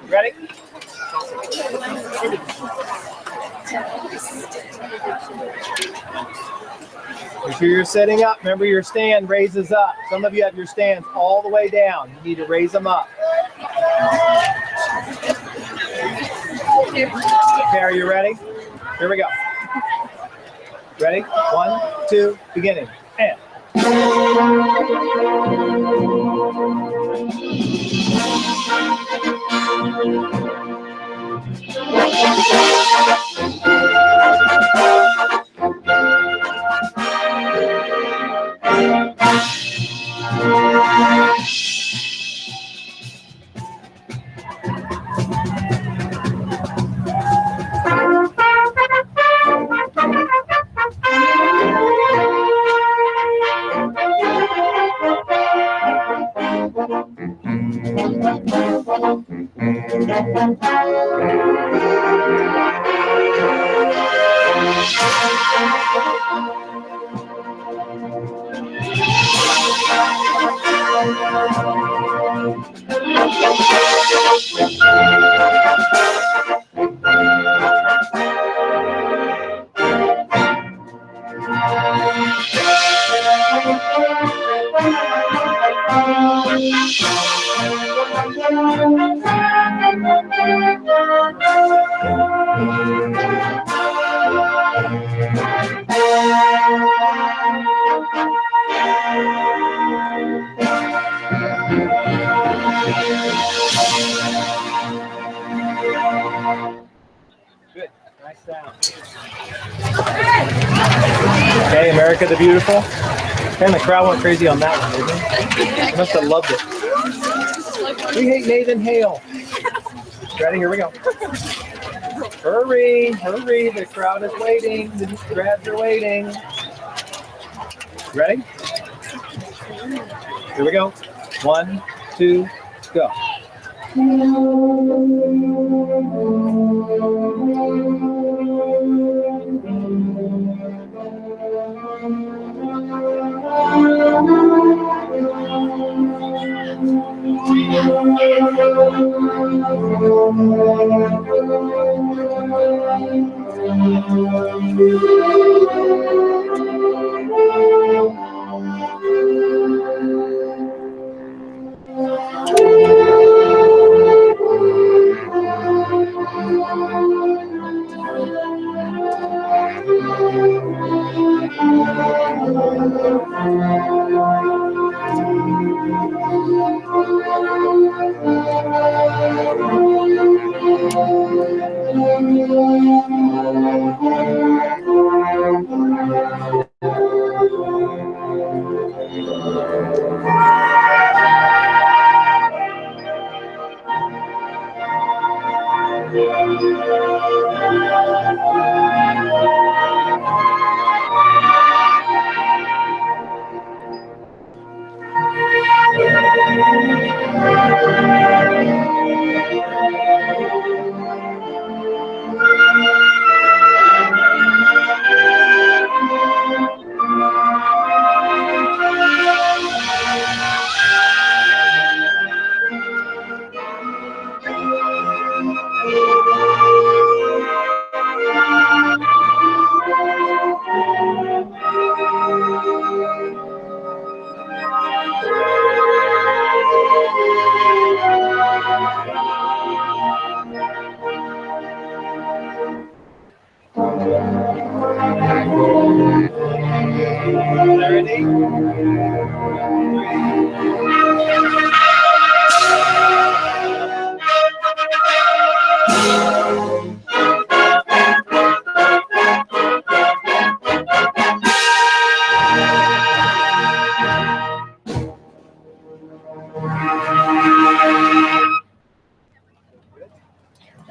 Ready? Make sure you're sitting up. Remember, your stand raises up. Some of you have your stands all the way down. You need to raise them up. Okay, are you ready? Here we go. Ready? 1, 2, beginning. And. Good. Nice sound. Okay, America the Beautiful. And the crowd went crazy on that one, didn't they? They must have loved it. We hate Nathan Hale. Ready? Here we go. Hurry, hurry. The crowd is waiting. The grads are waiting. Ready? Here we go. 1, 2, go.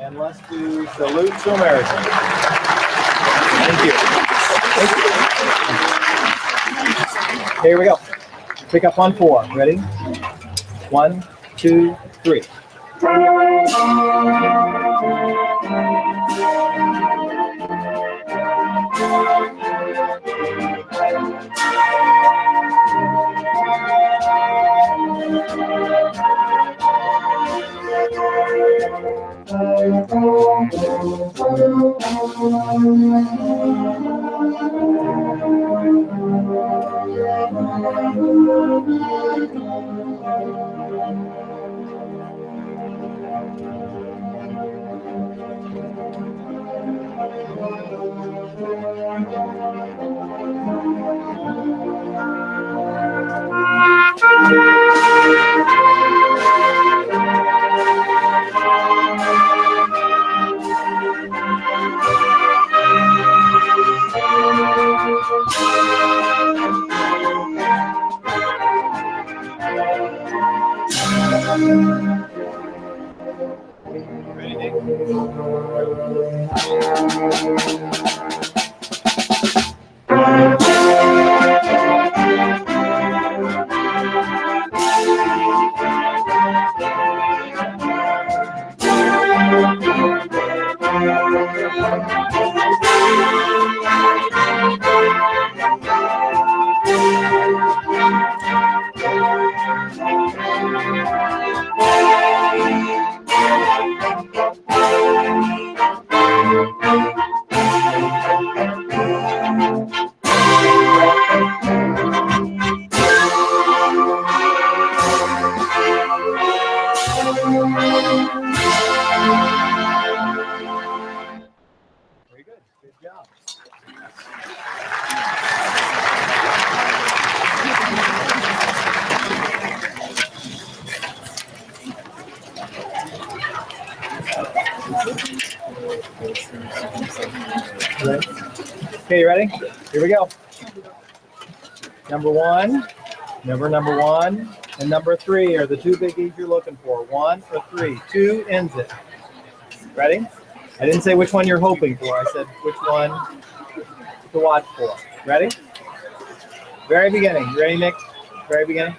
And let's do Salute to America. Thank you. Thank you. Here we go. Pick up on 4. Ready? 1, 2, 3. Okay, you ready? Here we go. Number one, number one, and number three are the two biggies you're looking for. 1 or 3. 2 ends it. Ready? I didn't say which one you're hoping for. I said which one to watch for. Ready? Very beginning. You ready, Nick? Very beginning.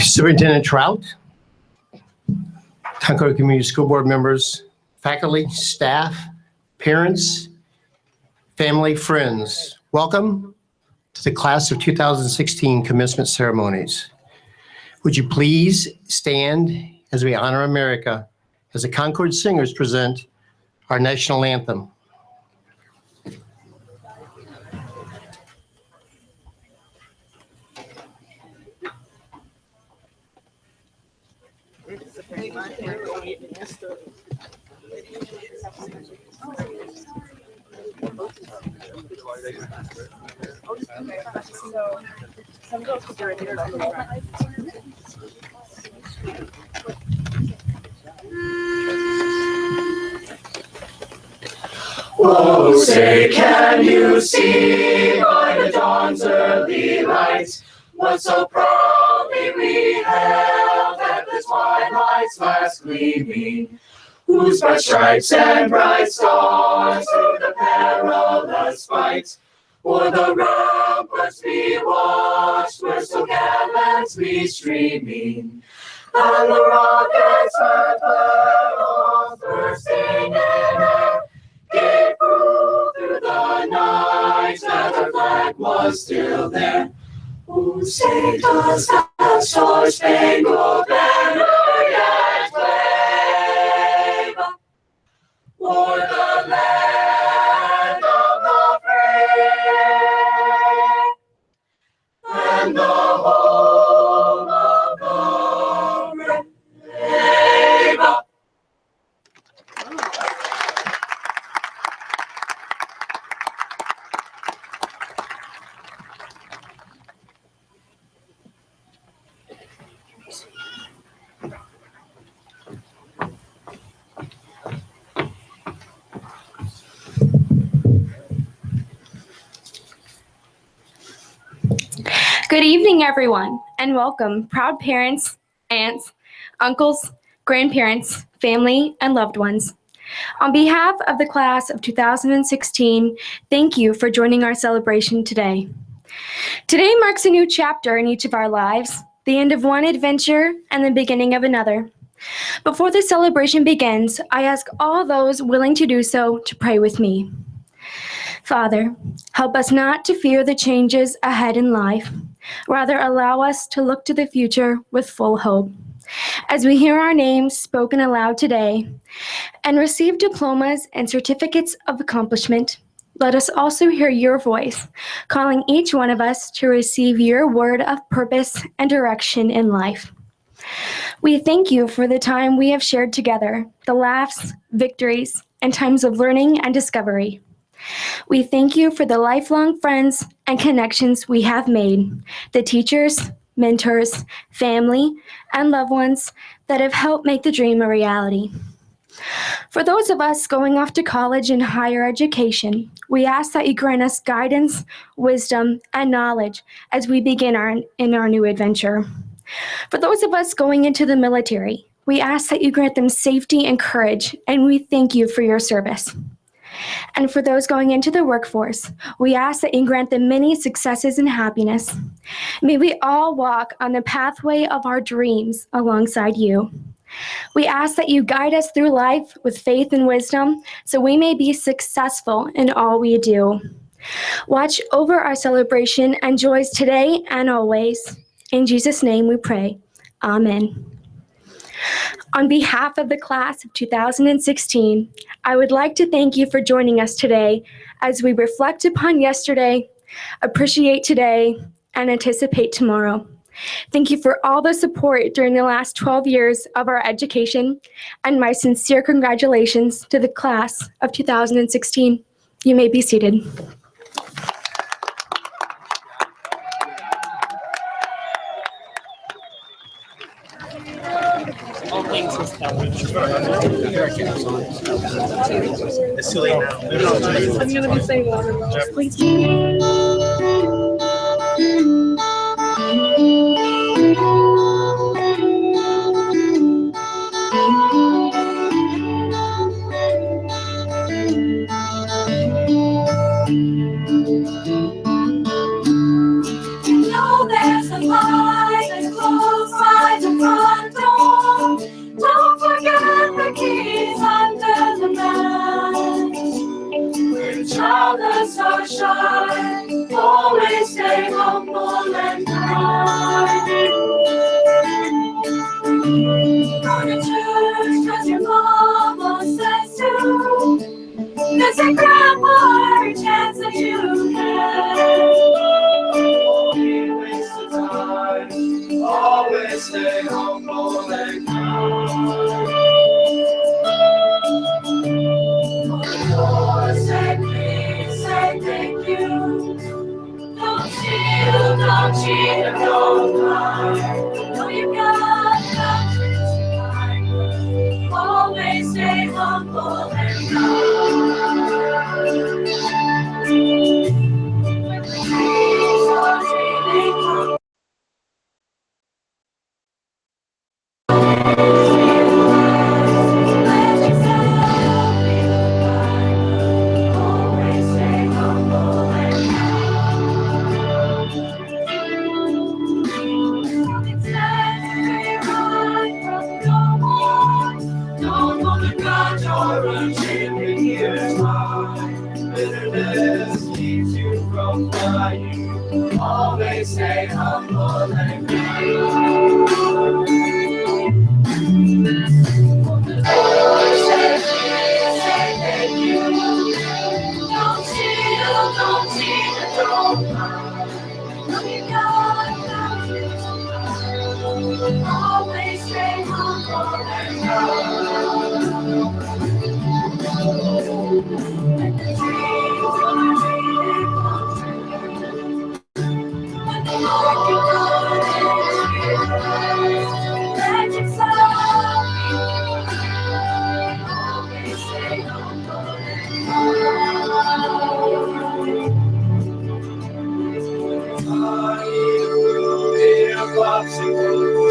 Superintendent Trout, Concord Community School Board members, faculty, staff, parents, family, friends, welcome to the class of 2016 commencement ceremonies. Would you please stand as we honor America as the Concord Singers present our national anthem. Oh, say, can you see by the dawn's early light what so proudly we hailed at the twilight's last gleaming, whose bright stripes and bright stars through the perilous fight o'er the ramparts we watched, were so gallantly streaming, and the rockets that fell bursting in air gave proof through the night that our flag was still there. Oh, say does that star-spangled banner yet wave o'er the land of the free and the home of the brave? Good evening, everyone, and welcome, proud parents, aunts, uncles, grandparents, family, and loved ones. On behalf of the class of 2016, thank you for joining our celebration today. Today marks a new chapter in each of our lives, the end of one adventure and the beginning of another. Before the celebration begins, I ask all those willing to do so to pray with me. Father, help us not to fear the changes ahead in life. Rather, allow us to look to the future with full hope. As we hear our names spoken aloud today and receive diplomas and certificates of accomplishment, let us also hear your voice, calling each one of us to receive your word of purpose and direction in life. We thank you for the time we have shared together, the laughs, victories, and times of learning and discovery. We thank you for the lifelong friends and connections we have made, the teachers, mentors, family, and loved ones that have helped make the dream a reality. For those of us going off to college and higher education, we ask that you grant us guidance, wisdom, and knowledge as we begin in our new adventure. For those of us going into the military, we ask that you grant them safety and courage, and we thank you for your service. And for those going into the workforce, we ask that you grant them many successes and happiness. May we all walk on the pathway of our dreams alongside you. We ask that you guide us through life with faith and wisdom so we may be successful in all we do. Watch over our celebration and joys today and always. In Jesus' name we pray. Amen. On behalf of the class of 2016, I would like to thank you for joining us today as we reflect upon yesterday, appreciate today, and anticipate tomorrow. Thank you for all the support during the last 12 years of our education, and my sincere congratulations to the class of 2016. You may be seated. I'm gonna be saying water. Please. There's a light that's close by the front door. Don't forget the keys under the mat. When child is so shy, always stay humble and kind. Go to church 'cause your mama says to. Visit grandma every chance that you can. Always stay humble and kind. Lord, say please, say thank you. Don't steal, don't cheat, and don't lie. Know you got nothing to hide. Always stay humble and kind. When the trees are dreaming. Bitterness keeps you from flying. Always stay humble and kind. Always say please, say thank you. Don't steal, don't cheat, and don't lie. Know you got nothing to hide. Always stay humble and kind. When the dreams are dreaming come true. When the Lord you good is let yourself be. Always stay humble and kind.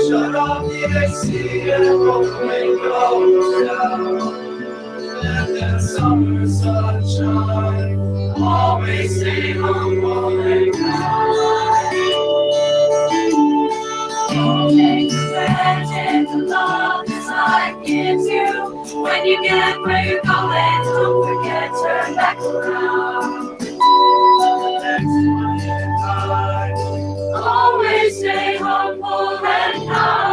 Shut off the AC and roll the windows down. And then summer sunshine, always stay humble and kind. love this life gives you. When you get where you're going, don't forget, turn back around. Always stay humble and kind.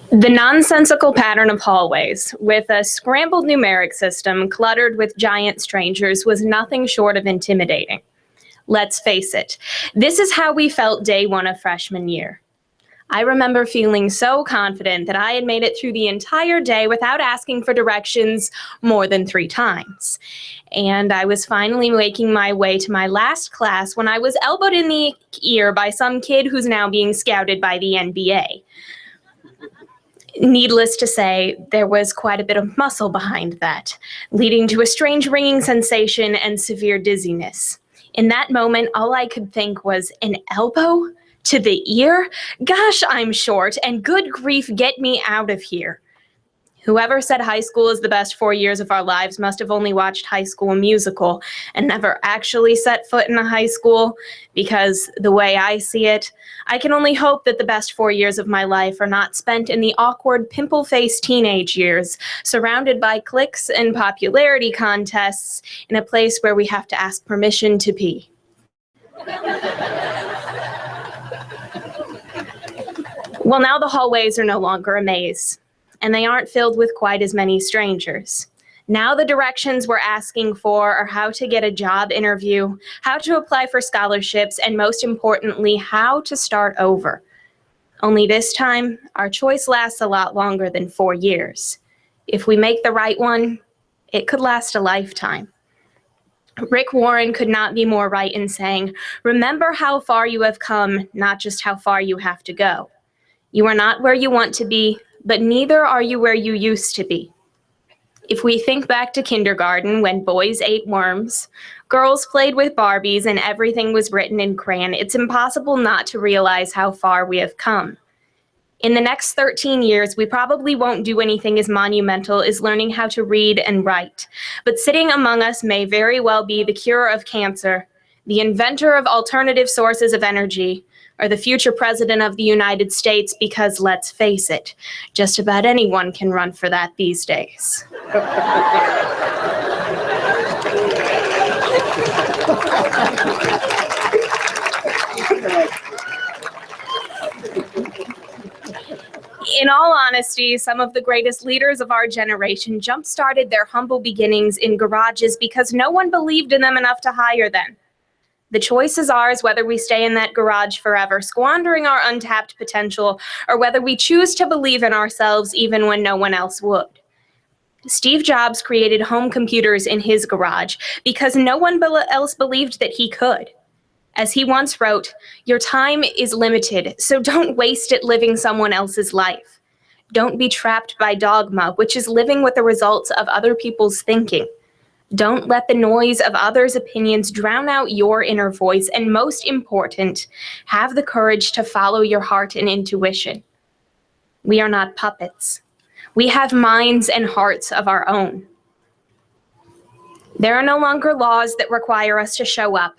The nonsensical pattern of hallways, with a scrambled numeric system cluttered with giant strangers, was nothing short of intimidating. Let's face it, this is how we felt day one of freshman year. I remember feeling so confident that I had made it through the entire day without asking for directions more than 3 times. And I was finally making my way to my last class when I was elbowed in the ear by some kid who's now being scouted by the NBA. Needless to say, there was quite a bit of muscle behind that, leading to a strange ringing sensation and severe dizziness. In that moment, all I could think was, an elbow to the ear? Gosh, I'm short, and good grief, get me out of here. Whoever said high school is the best 4 years of our lives must have only watched High School Musical and never actually set foot in a high school, because the way I see it, I can only hope that the best 4 years of my life are not spent in the awkward, pimple-faced teenage years, surrounded by cliques and popularity contests in a place where we have to ask permission to pee. Well, now the hallways are no longer a maze, and they aren't filled with quite as many strangers. Now the directions we're asking for are how to get a job interview, how to apply for scholarships, and most importantly, how to start over. Only this time, our choice lasts a lot longer than 4 years. If we make the right one, it could last a lifetime. Rick Warren could not be more right in saying, remember how far you have come, not just how far you have to go. You are not where you want to be, but neither are you where you used to be. If we think back to kindergarten, when boys ate worms, girls played with Barbies, and everything was written in crayon, it's impossible not to realize how far we have come. In the next 13 years, we probably won't do anything as monumental as learning how to read and write, but sitting among us may very well be the cure of cancer, the inventor of alternative sources of energy, or the future president of the United States, because let's face it, just about anyone can run for that these days. In all honesty, some of the greatest leaders of our generation jump-started their humble beginnings in garages because no one believed in them enough to hire them. The choice is ours whether we stay in that garage forever, squandering our untapped potential, or whether we choose to believe in ourselves even when no one else would. Steve Jobs created home computers in his garage because no one else believed that he could. As he once wrote, "Your time is limited, so don't waste it living someone else's life. Don't be trapped by dogma, which is living with the results of other people's thinking. Don't let the noise of others' opinions drown out your inner voice, and most important, have the courage to follow your heart and intuition. We are not puppets. We have minds and hearts of our own. There are no longer laws that require us to show up,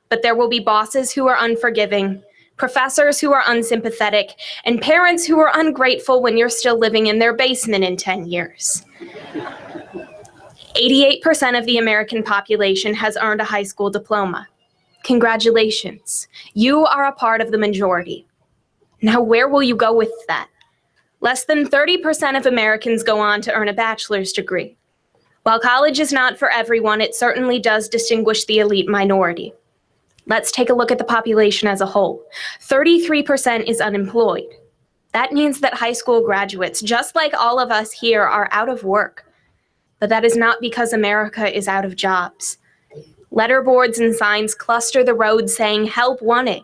but there will be bosses who are unforgiving, professors who are unsympathetic, and parents who are ungrateful when you're still living in their basement in 10 years. 88% of the American population has earned a high school diploma. Congratulations. You are a part of the majority. Now, where will you go with that? Less than 30% of Americans go on to earn a bachelor's degree. While college is not for everyone, it certainly does distinguish the elite minority. Let's take a look at the population as a whole. 33% is unemployed. That means that high school graduates, just like all of us here, are out of work. But that is not because America is out of jobs. Letterboards and signs cluster the road saying help wanted.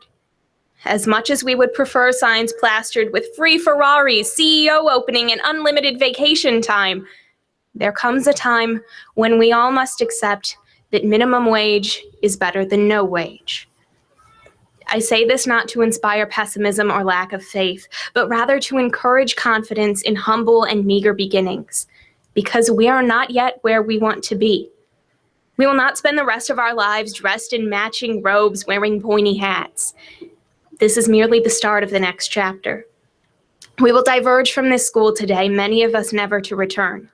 As much as we would prefer signs plastered with free Ferraris, CEO opening, and unlimited vacation time, there comes a time when we all must accept that minimum wage is better than no wage. I say this not to inspire pessimism or lack of faith, but rather to encourage confidence in humble and meager beginnings, because we are not yet where we want to be. We will not spend the rest of our lives dressed in matching robes, wearing pointy hats. This is merely the start of the next chapter. We will diverge from this school today, many of us never to return.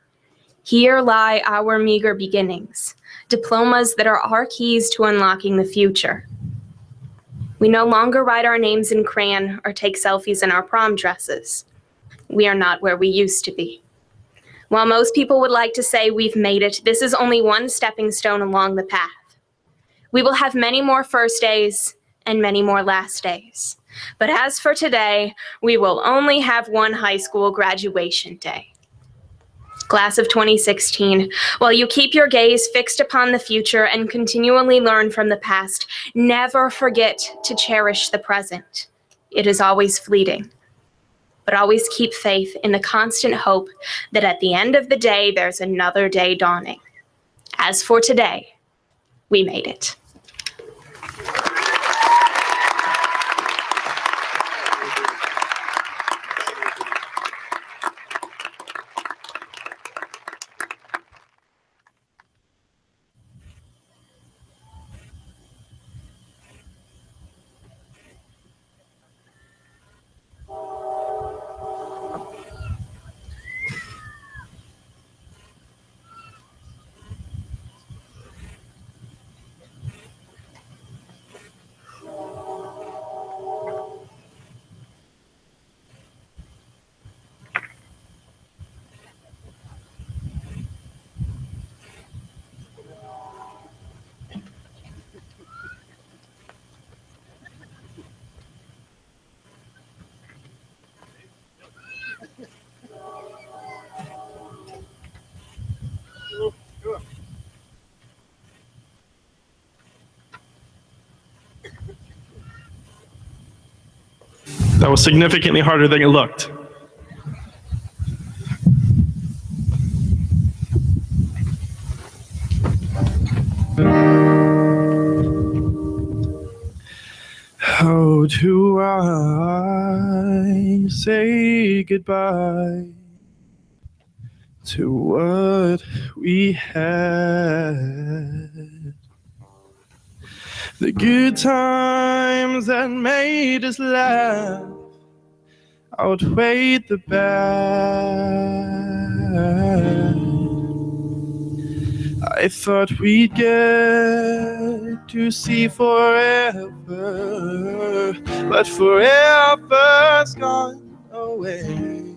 Here lie our meager beginnings, diplomas that are our keys to unlocking the future. We no longer write our names in crayon or take selfies in our prom dresses. We are not where we used to be. While most people would like to say we've made it, this is only one stepping stone along the path. We will have many more first days and many more last days. But as for today, we will only have one high school graduation day. Class of 2016, while you keep your gaze fixed upon the future and continually learn from the past, never forget to cherish the present. It is always fleeting. But always keep faith in the constant hope that at the end of the day, there's another day dawning. As for today, we made it. That was significantly harder than it looked. How do I say goodbye to what we had? The good times that made us laugh outweighed the bad. I thought we'd get to see forever, but forever's gone away.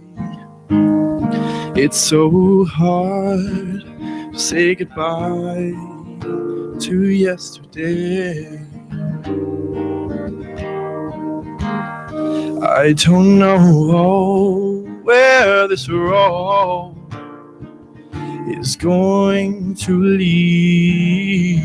It's so hard to say goodbye to yesterday. I don't know where this road is going to lead.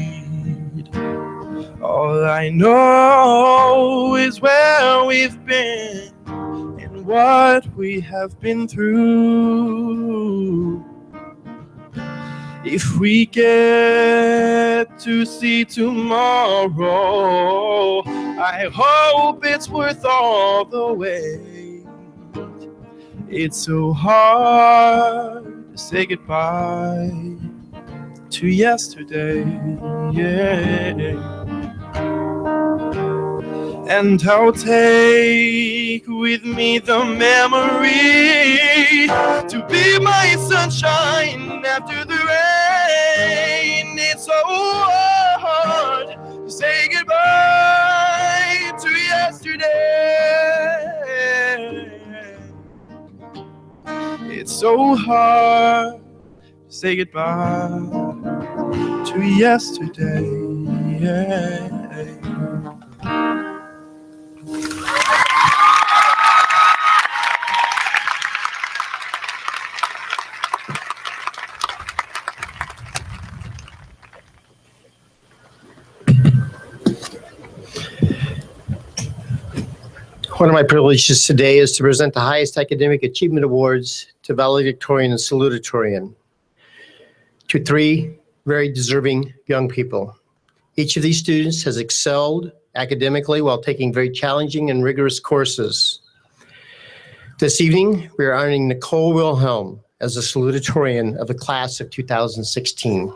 All I know is where we've been and what we have been through. If we get to see tomorrow, I hope it's worth all the wait. It's so hard to say goodbye to yesterday, yeah. And I'll take with me the memory to be my sunshine after the rain. It's so hard to say goodbye to yesterday. It's so hard to say goodbye to yesterday, yeah. One of my privileges today is to present the highest academic achievement awards to valedictorian and salutatorian to three very deserving young people. Each of these students has excelled academically while taking very challenging and rigorous courses. This evening, we are honoring Nicole Wilhelm as the salutatorian of the class of 2016.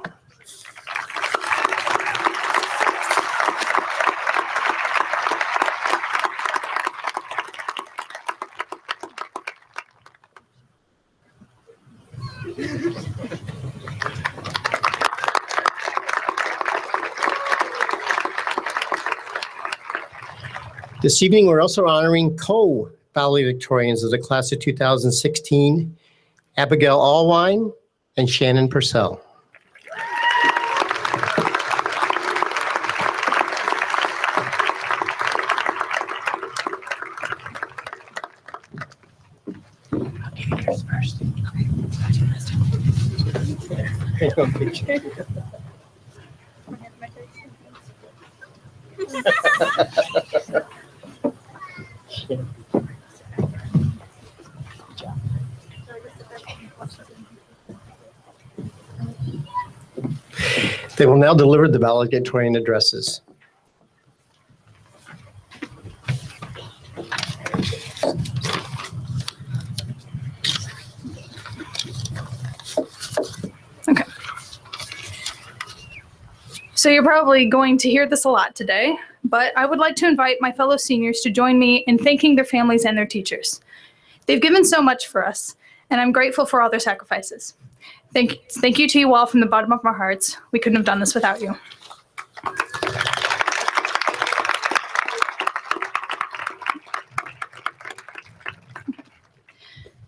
This evening, we're also honoring co-valedictorians of the class of 2016, Abigail Allwine and Shannon Purcell. They will now deliver the valedictorian addresses. Okay. So you're probably going to hear this a lot today, but I would like to invite my fellow seniors to join me in thanking their families and their teachers. They've given so much for us, and I'm grateful for all their sacrifices. Thank you to you all from the bottom of our hearts. We couldn't have done this without you.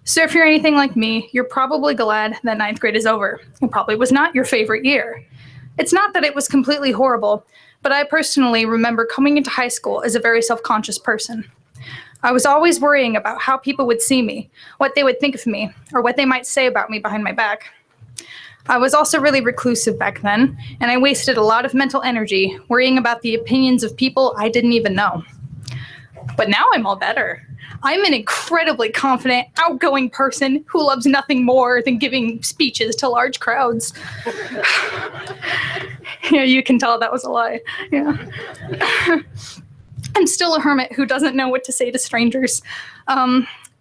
So if you're anything like me, you're probably glad that ninth grade is over. It probably was not your favorite year. It's not that it was completely horrible, but I personally remember coming into high school as a very self-conscious person. I was always worrying about how people would see me, what they would think of me, or what they might say about me behind my back. I was also really reclusive back then, and I wasted a lot of mental energy worrying about the opinions of people I didn't even know. But now I'm all better. I'm an incredibly confident, outgoing person who loves nothing more than giving speeches to large crowds. Yeah, you can tell that was a lie. Yeah. I'm still a hermit who doesn't know what to say to strangers.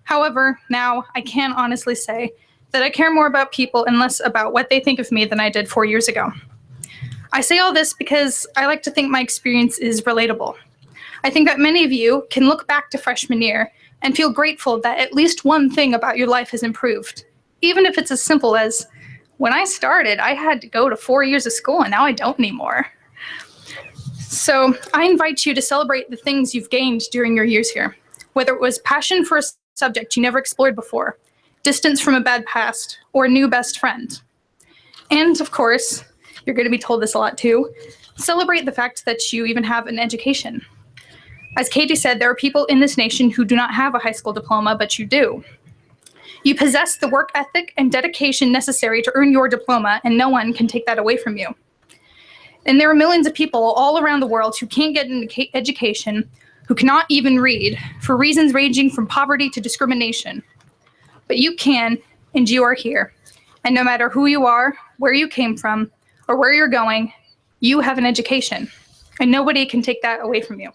However, now I can honestly say that I care more about people and less about what they think of me than I did 4 years ago. I say all this because I like to think my experience is relatable. I think that many of you can look back to freshman year and feel grateful that at least one thing about your life has improved, even if it's as simple as, when I started, I had to go to 4 years of school and now I don't anymore. So I invite you to celebrate the things you've gained during your years here, whether it was passion for a subject you never explored before, distance from a bad past, or a new best friend. And of course, you're going to be told this a lot too, celebrate the fact that you even have an education. As Katie said, there are people in this nation who do not have a high school diploma, but you do. You possess the work ethic and dedication necessary to earn your diploma, and no one can take that away from you. And there are millions of people all around the world who can't get an education, who cannot even read, for reasons ranging from poverty to discrimination. But you can, and you are here. And no matter who you are, where you came from, or where you're going, you have an education, and nobody can take that away from you.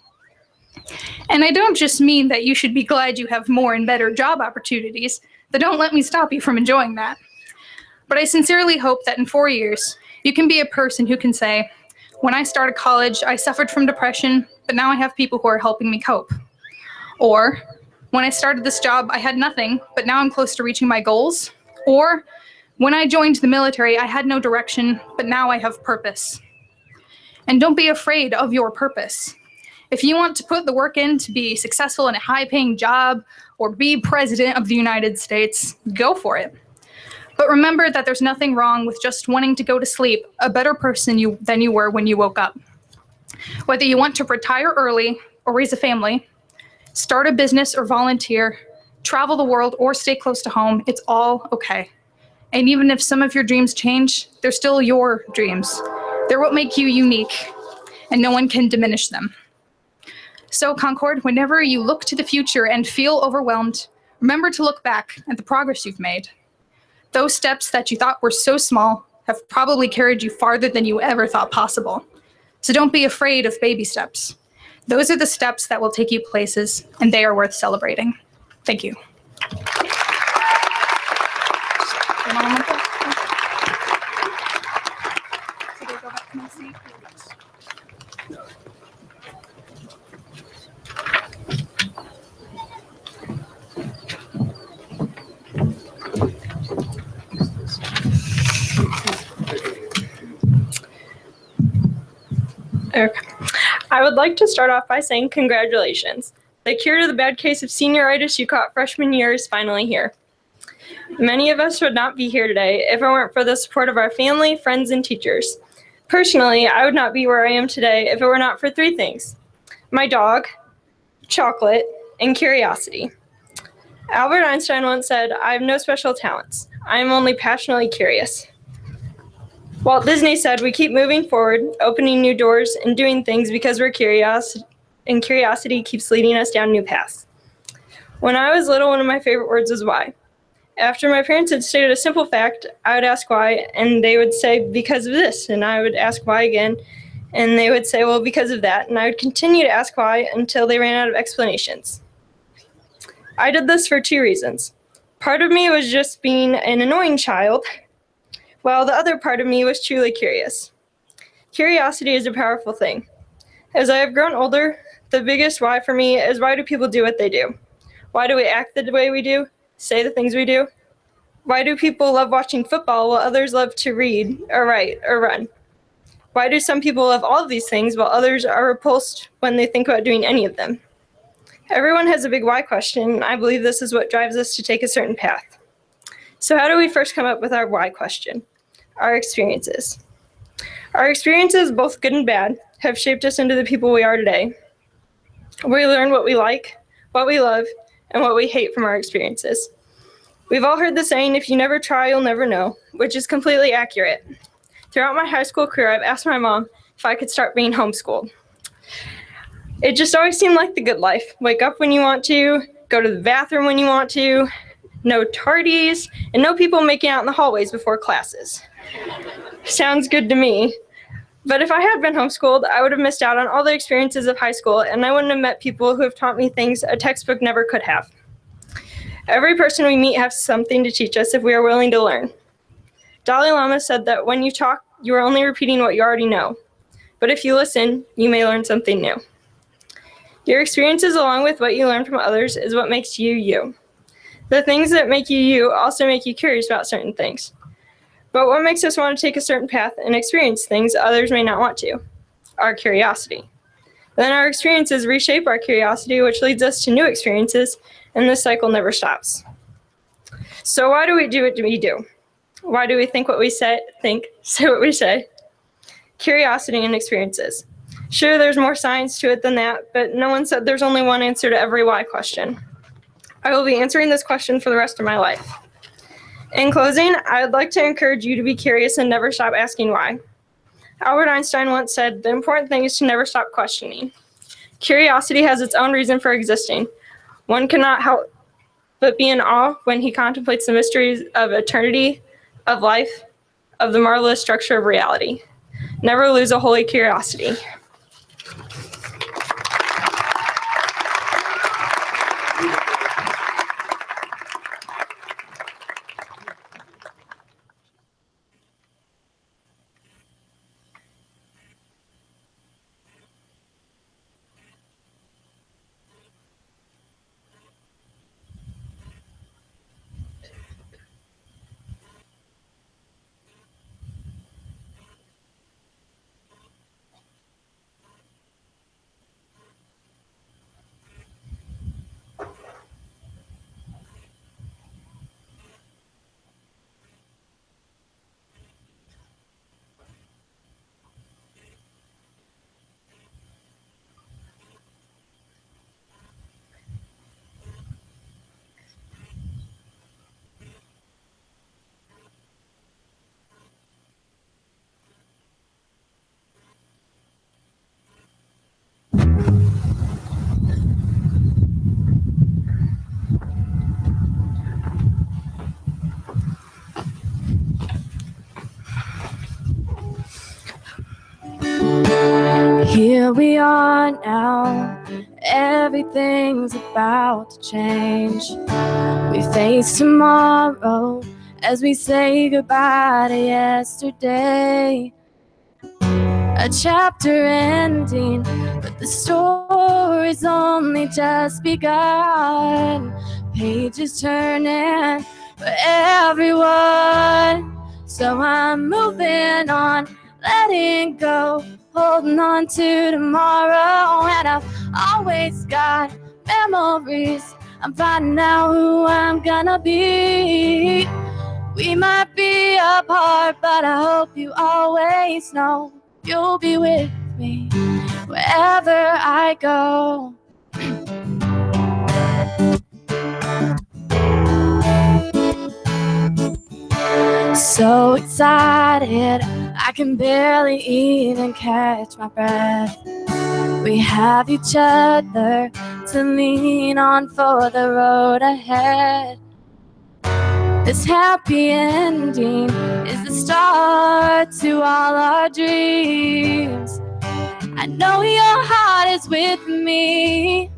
And I don't just mean that you should be glad you have more and better job opportunities, that don't let me stop you from enjoying that. But I sincerely hope that in 4 years, you can be a person who can say, when I started college, I suffered from depression, but now I have people who are helping me cope. Or, when I started this job, I had nothing, but now I'm close to reaching my goals. Or, when I joined the military, I had no direction, but now I have purpose. And don't be afraid of your purpose. If you want to put the work in to be successful in a high-paying job or be president of the United States, go for it. But remember that there's nothing wrong with just wanting to go to sleep a better person than you were when you woke up. Whether you want to retire early or raise a family, start a business or volunteer, travel the world or stay close to home, it's all okay. And even if some of your dreams change, they're still your dreams. They're what make you unique, and no one can diminish them. So, Concord, whenever you look to the future and feel overwhelmed, remember to look back at the progress you've made. Those steps that you thought were so small have probably carried you farther than you ever thought possible. So don't be afraid of baby steps. Those are the steps that will take you places, and they are worth celebrating. Thank you. Okay. I would like to start off by saying congratulations. The cure to the bad case of senioritis you caught freshman year is finally here. Many of us would not be here today if it weren't for the support of our family, friends, and teachers. Personally, I would not be where I am today if it were not for three things: my dog, chocolate, and curiosity. Albert Einstein once said, "I have no special talents. I am only passionately curious." Walt Disney said, "We keep moving forward, opening new doors, and doing things because we're curious, and curiosity keeps leading us down new paths." When I was little, one of my favorite words was why. After my parents had stated a simple fact, I would ask why, and they would say, "Because of this," and I would ask why again, and they would say, "Well, because of that," and I would continue to ask why until they ran out of explanations. I did this for two reasons. Part of me was just being an annoying child, while the other part of me was truly curious. Curiosity is a powerful thing. As I have grown older, the biggest why for me is, why do people do what they do? Why do we act the way we do? Say the things we do? Why do people love watching football while others love to read or write or run? Why do some people love all of these things while others are repulsed when they think about doing any of them? Everyone has a big why question, and I believe this is what drives us to take a certain path. So how do we first come up with our why question? Our experiences. Our experiences, both good and bad, have shaped us into the people we are today. We learn what we like, what we love, and what we hate from our experiences. We've all heard the saying, "If you never try, you'll never know," which is completely accurate. Throughout my high school career, I've asked my mom if I could start being homeschooled. It just always seemed like the good life. Wake up when you want to, go to the bathroom when you want to, no tardies, and no people making out in the hallways before classes. Sounds good to me. But if I had been homeschooled, I would have missed out on all the experiences of high school, and I wouldn't have met people who have taught me things a textbook never could have. Every person we meet has something to teach us if we are willing to learn. Dalai Lama said that when you talk, you are only repeating what you already know. But if you listen, you may learn something new. Your experiences, along with what you learn from others, is what makes you you. The things that make you you also make you curious about certain things. But what makes us want to take a certain path and experience things others may not want to? Our curiosity. Then our experiences reshape our curiosity, which leads us to new experiences, and this cycle never stops. So why do we do what we do? Why do we think what we say what we say? Curiosity and experiences. Sure, there's more science to it than that, but no one said there's only one answer to every why question. I will be answering this question for the rest of my life. In closing, I would like to encourage you to be curious and never stop asking why. Albert Einstein once said, "The important thing is to never stop questioning." Curiosity has its own reason for existing. One cannot help but be in awe when he contemplates the mysteries of eternity, of life, of the marvelous structure of reality. Never lose a holy curiosity. here we are now, everything's about to change. We face tomorrow as we say goodbye to yesterday. A chapter ending, but the story's only just begun. Pages turning for everyone, so I'm moving on, letting go, holding on to tomorrow. And I've always got memories, I'm finding out who I'm gonna be. We might be apart, but I hope you always know you'll be with me wherever I go. So excited, I can barely even catch my breath. We have each other to lean on for the road ahead. This happy ending is the start to all our dreams. I know your heart is with me,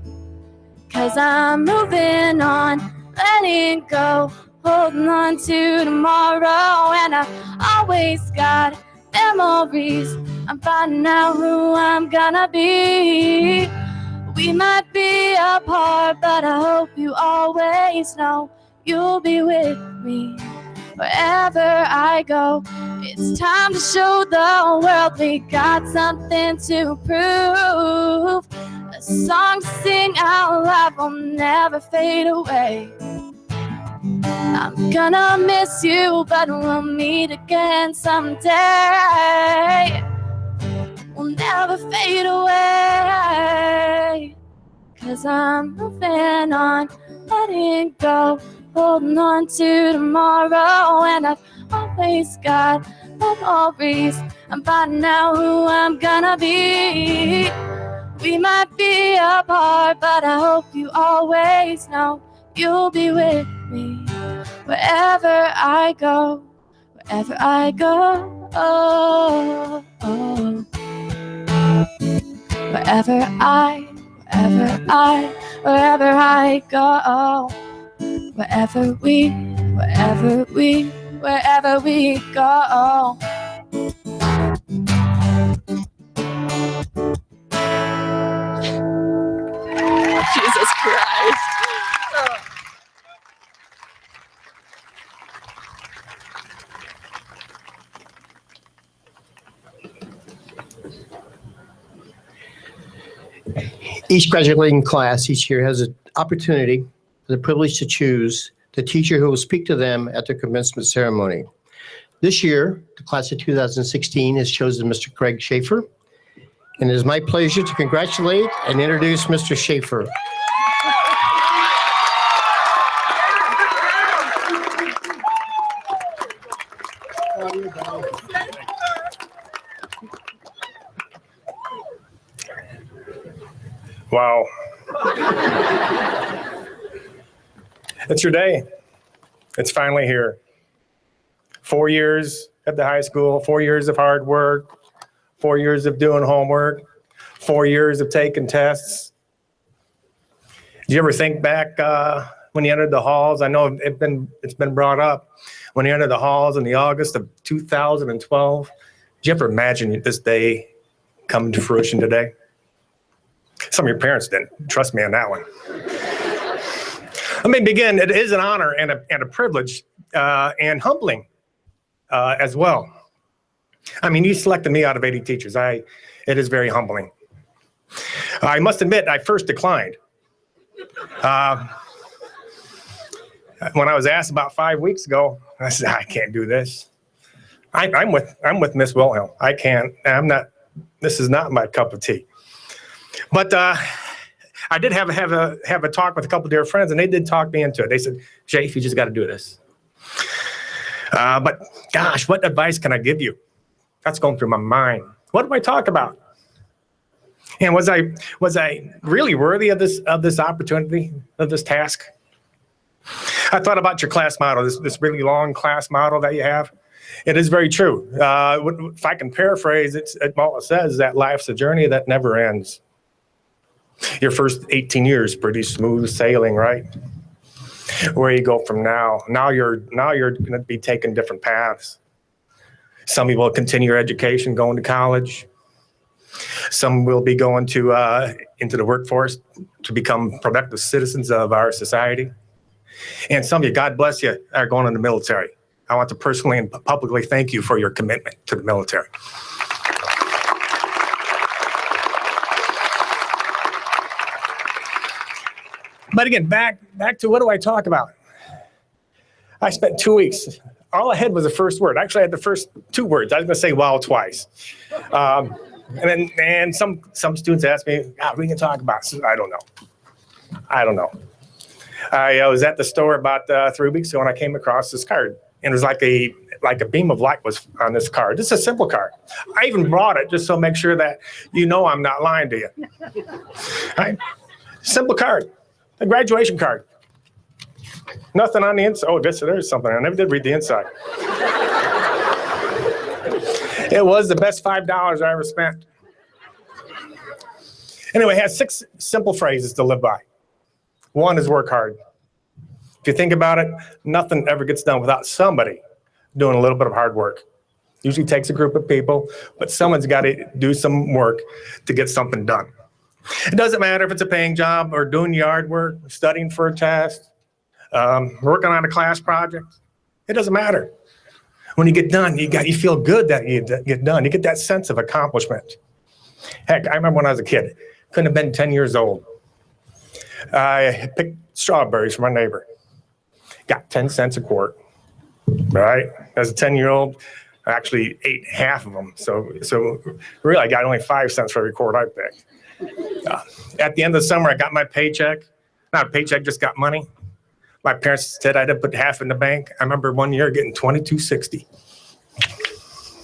'cause I'm moving on, letting go, holding on to tomorrow. And I've always got memories, I'm finding out who I'm gonna be. We might be apart, but I hope you always know you'll be with me wherever I go. It's time to show the world we got something to prove. A song to sing out loud will never fade away. I'm gonna miss you, but we'll meet again someday. We'll never fade away, 'cause I'm moving on, letting go, holding on to tomorrow. And I've always got memories, I'm finding out who I'm gonna be. We might be apart, but I hope you always know you'll be with me wherever I go, wherever I go. Oh, oh. Wherever I go, wherever we go. Jesus Christ. Each graduating class each year has an opportunity, the privilege to choose the teacher who will speak to them at their commencement ceremony. This year, the class of 2016 has chosen Mr. Craig Schaefer, and it is my pleasure to congratulate and introduce Mr. Schaefer. Wow. It's your day. It's finally here. 4 years at the high school, 4 years of hard work, 4 years of doing homework, 4 years of taking tests. Do you ever think back when you entered the halls? I know it's been brought up. When you entered the halls in the August of 2012, did you ever imagine this day coming to fruition today? Some of your parents didn't. Trust me on that one. Let me begin. It is an honor and a privilege and humbling as well. I mean, you selected me out of 80 teachers. It is very humbling. I must admit, I first declined. When I was asked about 5 weeks ago, I said, I can't do this. I'm with Miss Wilhelm. I can't. This is not my cup of tea. But I did have a talk with a couple of dear friends, and they did talk me into it. They said, Jay, you just got to do this. But gosh, what advice can I give you? That's going through my mind. What do I talk about? And was I really worthy of this opportunity, of this task? I thought about your class model, this really long class model that you have. It is very true. If I can paraphrase, all it says is that life's a journey that never ends. Your first 18 years, pretty smooth sailing, right? Where you go from now. Now you're going to be taking different paths. Some people will continue your education, going to college. Some will be going to into the workforce to become productive citizens of our society. And some of you, God bless you, are going in the military. I want to personally and publicly thank you for your commitment to the military. But again, back to what do I talk about? I spent 2 weeks. All I had was the first word. Actually, I had the first 2 words. I was going to say wow twice. And some students ask me, what are we going to talk about? So I don't know. I was at the store about 3 weeks ago when I came across this card. And it was like a beam of light was on this card. This is a simple card. I even brought it just so make sure that you know I'm not lying to you. Right? Simple card, a graduation card. Nothing on the inside. Oh, there is something. I never did read the inside. It was the best $5 I ever spent. Anyway, it has 6 simple phrases to live by. 1 is work hard. If you think about it, nothing ever gets done without somebody doing a little bit of hard work. Usually takes a group of people, but someone's got to do some work to get something done. It doesn't matter if it's a paying job or doing yard work, studying for a test, working on a class project. It doesn't matter. When you get done, you feel good that you get done. You get that sense of accomplishment. Heck, I remember when I was a kid, couldn't have been 10 years old. I picked strawberries from my neighbor. Got 10 cents a quart, right? As a 10-year-old, I actually ate half of them. So really, I got only 5 cents for every quart I picked. At the end of the summer, I got my paycheck. Not a paycheck, just got money. My parents said I had to put half in the bank. I remember one year getting $22.60.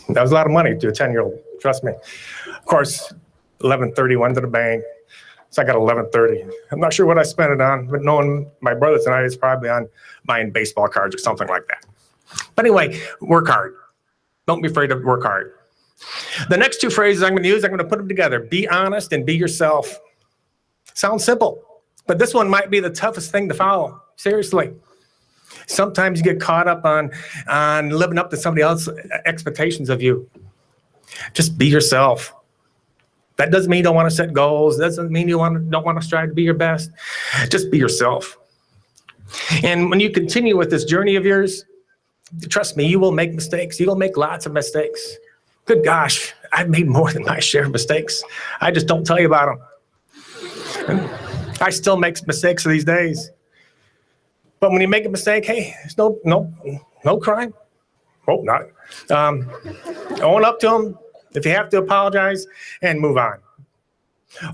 That was a lot of money to a 10-year-old, trust me. Of course, $11.30 went to the bank. So I got $11.30. I'm not sure what I spent it on, but knowing my brothers and I, it's probably on buying baseball cards or something like that. But anyway, work hard. Don't be afraid to work hard. The next 2 phrases I'm going to use, I'm going to put them together. Be honest and be yourself. Sounds simple, but this one might be the toughest thing to follow. Seriously. Sometimes you get caught up on living up to somebody else's expectations of you. Just be yourself. That doesn't mean you don't want to set goals. That doesn't mean you don't want to strive to be your best. Just be yourself. And when you continue with this journey of yours, trust me, you will make mistakes. You will make lots of mistakes. Good gosh, I've made more than my share of mistakes. I just don't tell you about them. And I still make mistakes these days. But when you make a mistake, hey, it's no crime. Hope not. Own up to them. If you have to, apologize and move on.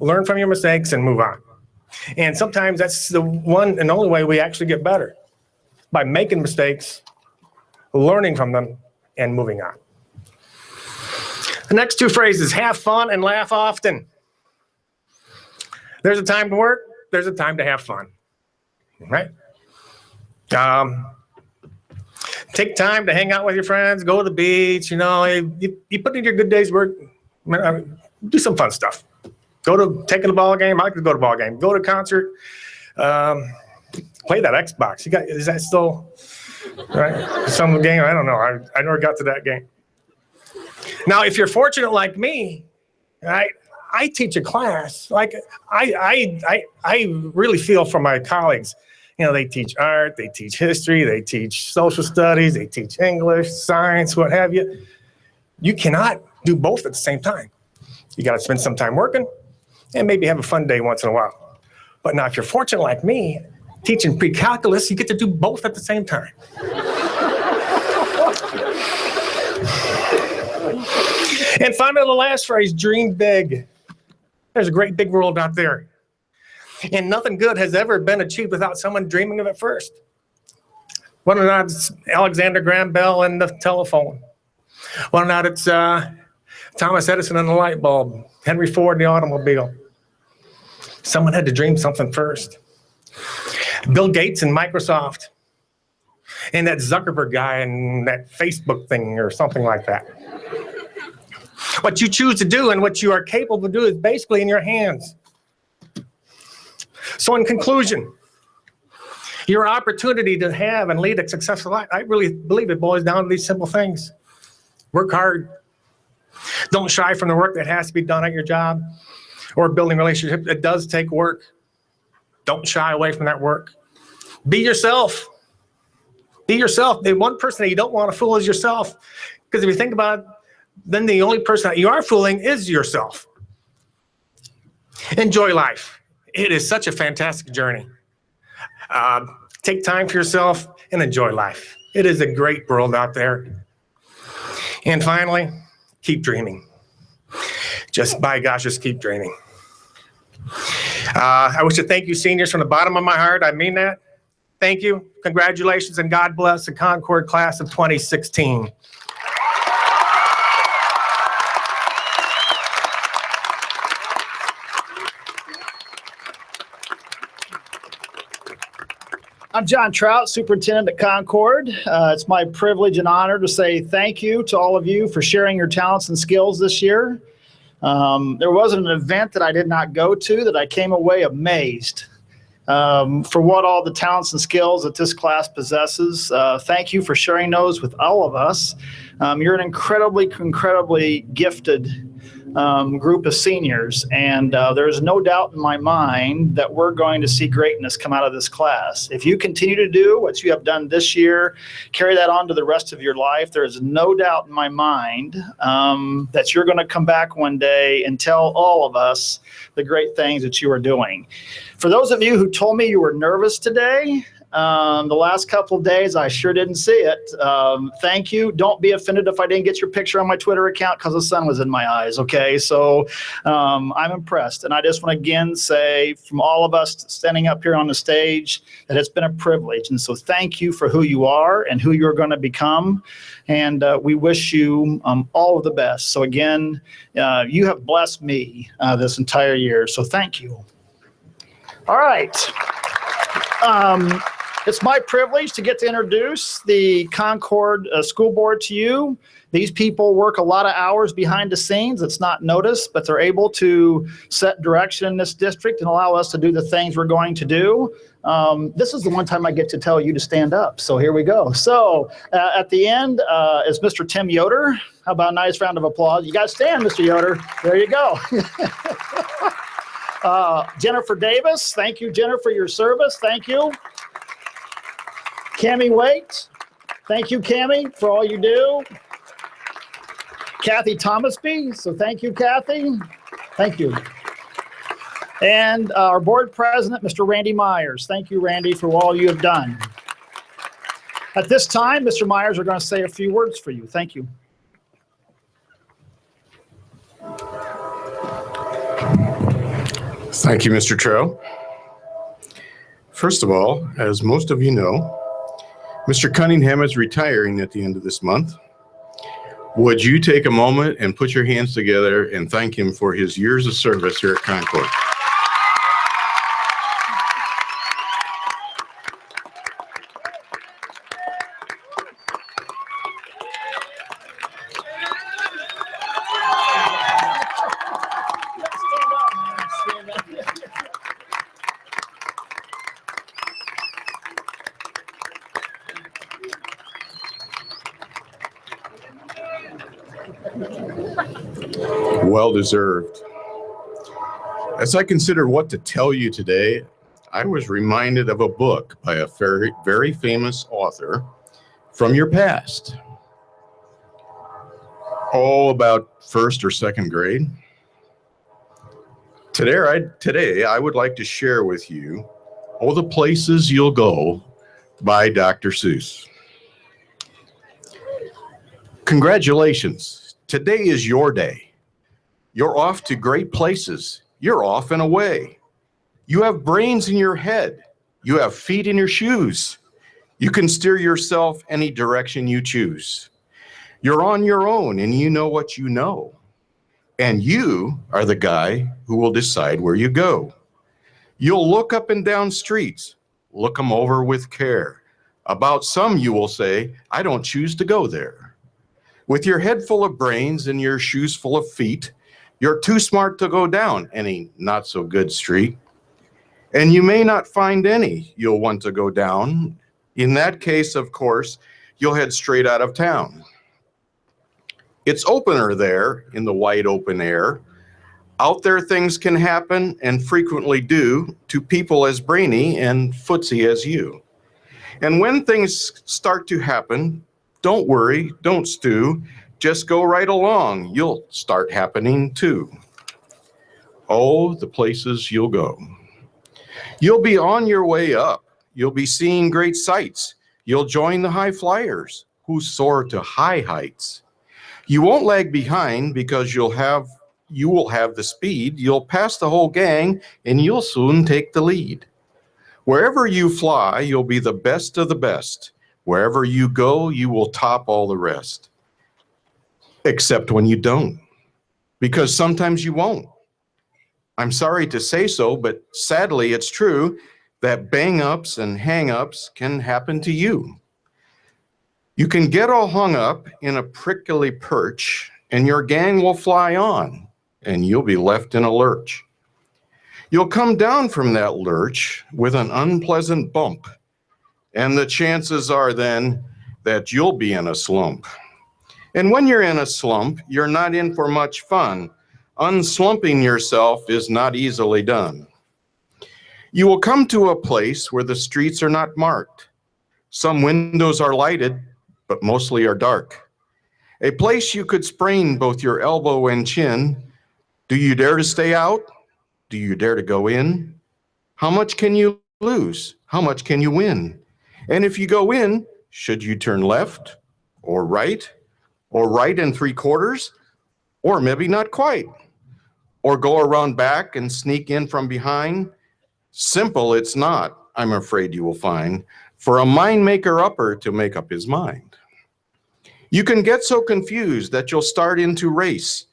Learn from your mistakes and move on. And sometimes that's the one and only way we actually get better, by making mistakes, learning from them, and moving on. The next 2 phrases, have fun and laugh often. There's a time to work, there's a time to have fun, right? Take time to hang out with your friends, go to the beach, you put in your good day's work, do some fun stuff. Take a ball game. I like to go to a ball game. Go to a concert. Play that Xbox. Is that still right? Some game? I don't know. I never got to that game. Now, if you're fortunate like me, right, I teach a class. Like I really feel for my colleagues. They teach art, they teach history, they teach social studies, they teach English, science, what have you. You cannot do both at the same time. You got to spend some time working and maybe have a fun day once in a while. But now if you're fortunate like me, teaching pre-calculus, you get to do both at the same time. And finally, the last phrase, dream big. There's a great big world out there. And nothing good has ever been achieved without someone dreaming of it first. Whether or not it's Alexander Graham Bell and the telephone. Whether or not it's Thomas Edison and the light bulb. Henry Ford and the automobile. Someone had to dream something first. Bill Gates and Microsoft. and that Zuckerberg guy and that Facebook thing or something like that. What you choose to do and what you are capable of doing is basically in your hands. So in conclusion, your opportunity to have and lead a successful life, I really believe it boils down to these simple things. Work hard. Don't shy from the work that has to be done at your job or building relationships. It does take work. Don't shy away from that work. Be yourself. Be yourself. The one person that you don't want to fool is yourself. Because if you think about it, then the only person that you are fooling is yourself. Enjoy life. It is such a fantastic journey. Take time for yourself and enjoy life. It is a great world out there. And finally, keep dreaming. Just by gosh, just keep dreaming. I wish to thank you seniors from the bottom of my heart. I mean that. Thank you. Congratulations and God bless the Concord class of 2016. I'm John Trout, Superintendent at Concord. It's my privilege and honor to say thank you to all of you for sharing your talents and skills this year. There wasn't an event that I did not go to that I came away amazed for what all the talents and skills that this class possesses. Thank you for sharing those with all of us. You're an incredibly gifted group of seniors, and there's no doubt in my mind that we're going to see greatness come out of this class. If you continue to do what you have done this year, carry that on to the rest of your life, there is no doubt in my mind that you're going to come back one day and tell all of us the great things that you are doing. For those of you who told me you were nervous today, the last couple of days, I sure didn't see it. Thank you. Don't be offended if I didn't get your picture on my Twitter account because the sun was in my eyes, okay? So I'm impressed. And I just want to again say from all of us standing up here on the stage that it's been a privilege. And so thank you for who you are and who you're going to become. And we wish you all of the best. So again, you have blessed me this entire year. So thank you. All right. It's my privilege to get to introduce the Concord School Board to you. These people work a lot of hours behind the scenes. It's not noticed, but they're able to set direction in this district and allow us to do the things we're going to do. This is the one time I get to tell you to stand up. So here we go. So at the end is Mr. Tim Yoder. How about a nice round of applause? You guys stand, Mr. Yoder. There you go. Jennifer Davis. Thank you, Jennifer, for your service. Thank you. Cammie Waite. Thank you, Cammie, for all you do. Kathy Thomasby. So thank you, Kathy. Thank you. And our board president, Mr. Randy Myers. Thank you, Randy, for all you have done. At this time, Mr. Myers are going to say a few words for you. Thank you. Thank you, Mr. Trout. First of all, as most of you know, Mr. Cunningham is retiring at the end of this month. Would you take a moment and put your hands together and thank him for his years of service here at Concord? Well deserved. As I consider what to tell you today, I was reminded of a book by a very famous author from your past. Oh, about first or second grade. Today, I would like to share with you Oh, the Places You'll Go by Dr. Seuss. Congratulations. Today is your day. You're off to great places. You're off and away. You have brains in your head. You have feet in your shoes. You can steer yourself any direction you choose. You're on your own and you know what you know. And you are the guy who will decide where you go. You'll look up and down streets, look them over with care. About some you will say, I don't choose to go there. With your head full of brains and your shoes full of feet, you're too smart to go down any not so good street. And you may not find any you'll want to go down. In that case, of course, you'll head straight out of town. It's opener there in the wide open air. Out there things can happen and frequently do to people as brainy and footsy as you. And when things start to happen, don't worry, don't stew, just go right along. You'll start happening too. Oh, the places you'll go. You'll be on your way up. You'll be seeing great sights. You'll join the high flyers who soar to high heights. You won't lag behind because you will have the speed. You'll pass the whole gang and you'll soon take the lead. Wherever you fly, you'll be the best of the best. Wherever you go, you will top all the rest. Except when you don't, because sometimes you won't. I'm sorry to say so, but sadly it's true that bang-ups and hang-ups can happen to you. You can get all hung up in a prickly perch, and your gang will fly on, and you'll be left in a lurch. You'll come down from that lurch with an unpleasant bump, and the chances are then that you'll be in a slump. And when you're in a slump, you're not in for much fun. Unslumping yourself is not easily done. You will come to a place where the streets are not marked. Some windows are lighted, but mostly are dark. A place you could sprain both your elbow and chin. Do you dare to stay out? Do you dare to go in? How much can you lose? How much can you win? And if you go in, should you turn left or right and 3/4, or maybe not quite, or go around back and sneak in from behind? Simple it's not, I'm afraid you will find, for a mind maker upper to make up his mind. You can get so confused that you'll start into race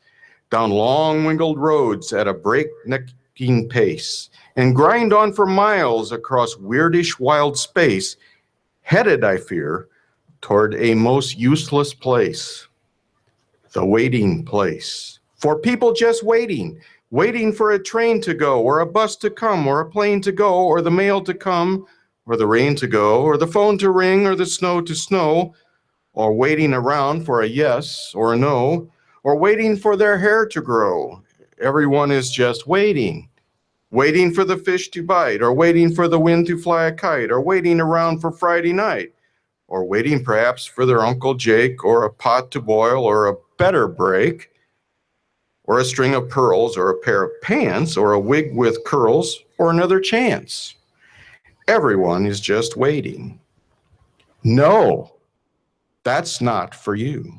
down long wrinkled roads at a breaknecking pace and grind on for miles across weirdish wild space, headed, I fear, toward a most useless place, the waiting place. For people just waiting for a train to go, or a bus to come, or a plane to go, or the mail to come, or the rain to go, or the phone to ring, or the snow to snow, or waiting around for a yes or a no, or waiting for their hair to grow. Everyone is just waiting for the fish to bite, or waiting for the wind to fly a kite, or waiting around for Friday night, or waiting perhaps for their Uncle Jake, or a pot to boil, or a better break, or a string of pearls, or a pair of pants, or a wig with curls, or another chance. Everyone is just waiting. No, that's not for you.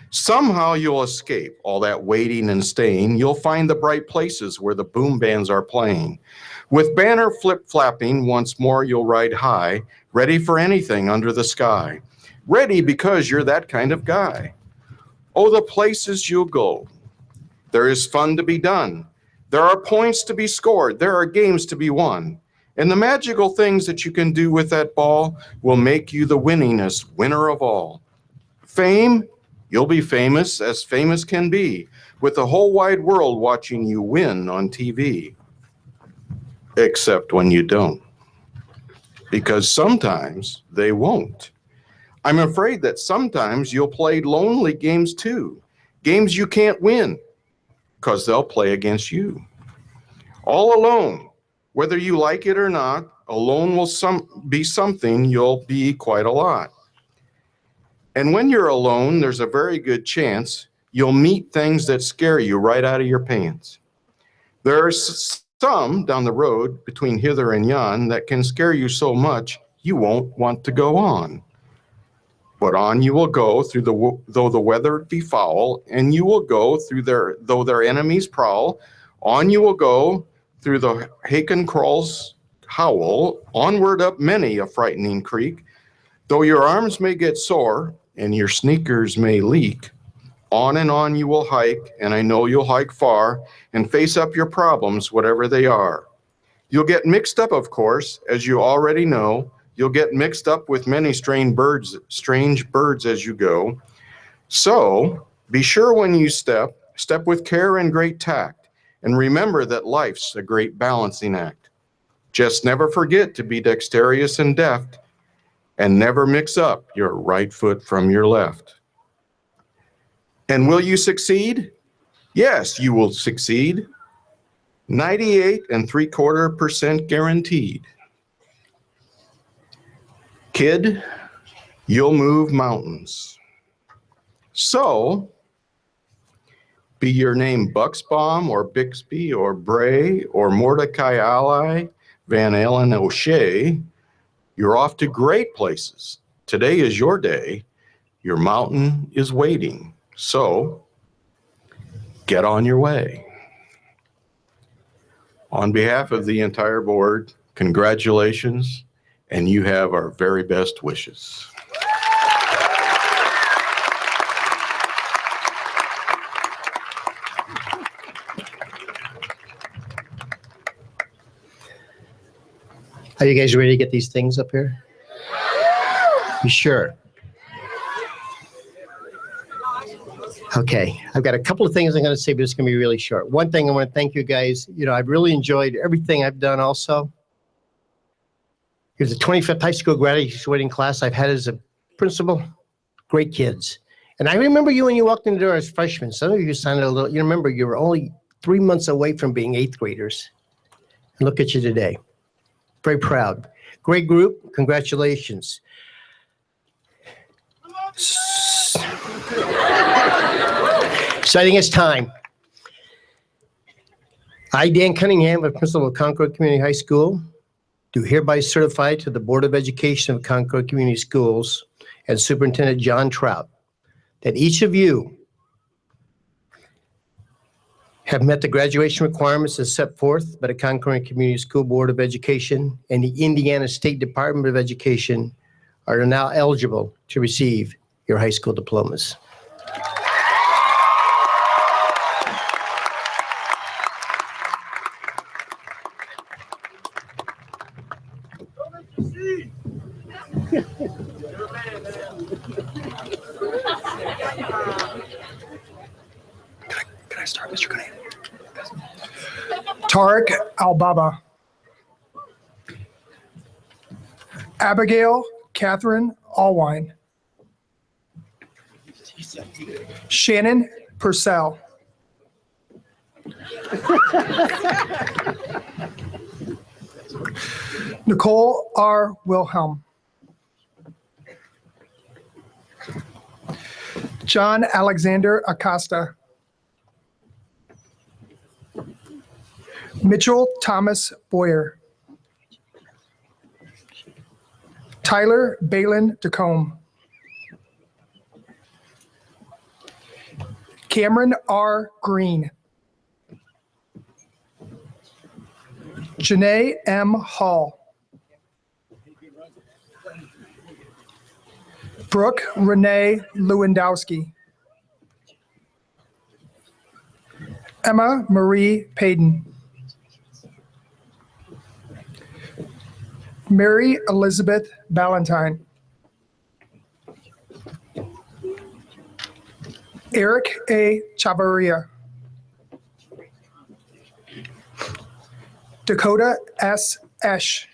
Somehow you'll escape all that waiting and staying. You'll find the bright places where the boom bands are playing. With banner flip-flapping, once more you'll ride high, ready for anything under the sky. Ready because you're that kind of guy. Oh, the places you'll go. There is fun to be done. There are points to be scored. There are games to be won. And the magical things that you can do with that ball will make you the winningest winner of all. Fame, you'll be famous as famous can be, with the whole wide world watching you win on TV. Except when you don't. Because sometimes they won't. I'm afraid that sometimes you'll play lonely games too. Games you can't win, because they'll play against you. All alone, whether you like it or not, alone will be something you'll be quite a lot. And when you're alone, there's a very good chance you'll meet things that scare you right out of your pants. There are some down the road between hither and yon that can scare you so much you won't want to go on. But on you will go though the weather be foul, and you will go through though their enemies prowl. On you will go through the Haken crawls howl, onward up many a frightening creek. Though your arms may get sore and your sneakers may leak, on and on you will hike, and I know you'll hike far and face up your problems, whatever they are. You'll get mixed up, of course, as you already know. You'll get mixed up with many strange birds as you go. So be sure when you step with care and great tact, and remember that life's a great balancing act. Just never forget to be dexterous and deft, and never mix up your right foot from your left. And will you succeed? Yes, you will succeed. 98.75% guaranteed. Kid, you'll move mountains. So, be your name Bucksbaum or Bixby or Bray or Mordecai Ally, Van Allen O'Shea, you're off to great places. Today is your day. Your mountain is waiting. So, get on your way. On behalf of the entire board, congratulations, and you have our very best wishes. Are you guys ready to get these things up here? You sure? Okay, I've got a couple of things I'm going to say, but it's going to be really short. One thing, I want to thank you guys. You know, I've really enjoyed everything I've done also. Here's the 25th high school graduating class I've had as a principal. Great kids. And I remember you when you walked in the door as freshmen. Some of you sounded a little, you remember you were only 3 months away from being 8th graders. And look at you today. Very proud. Great group. Congratulations. So I think it's time. I, Dan Cunningham, a principal of Concord Community High School, do hereby certify to the Board of Education of Concord Community Schools and Superintendent John Trout that each of you have met the graduation requirements as set forth by the Concord Community School Board of Education and the Indiana State Department of Education, are now eligible to receive your high school diplomas. Can I start, Mr. Cunningham? Tariq Al-Baba. Abigail Catherine Allwine. Shannon Purcell. Nicole R. Wilhelm. John Alexander Acosta. Mitchell Thomas Boyer. Tyler Balin DeCombe. Cameron R. Green. Janae M. Hall. Brooke Renee Lewandowski. Emma Marie Payton. Mary Elizabeth Ballantyne. Eric A. Chavarria. Dakota S. Esch.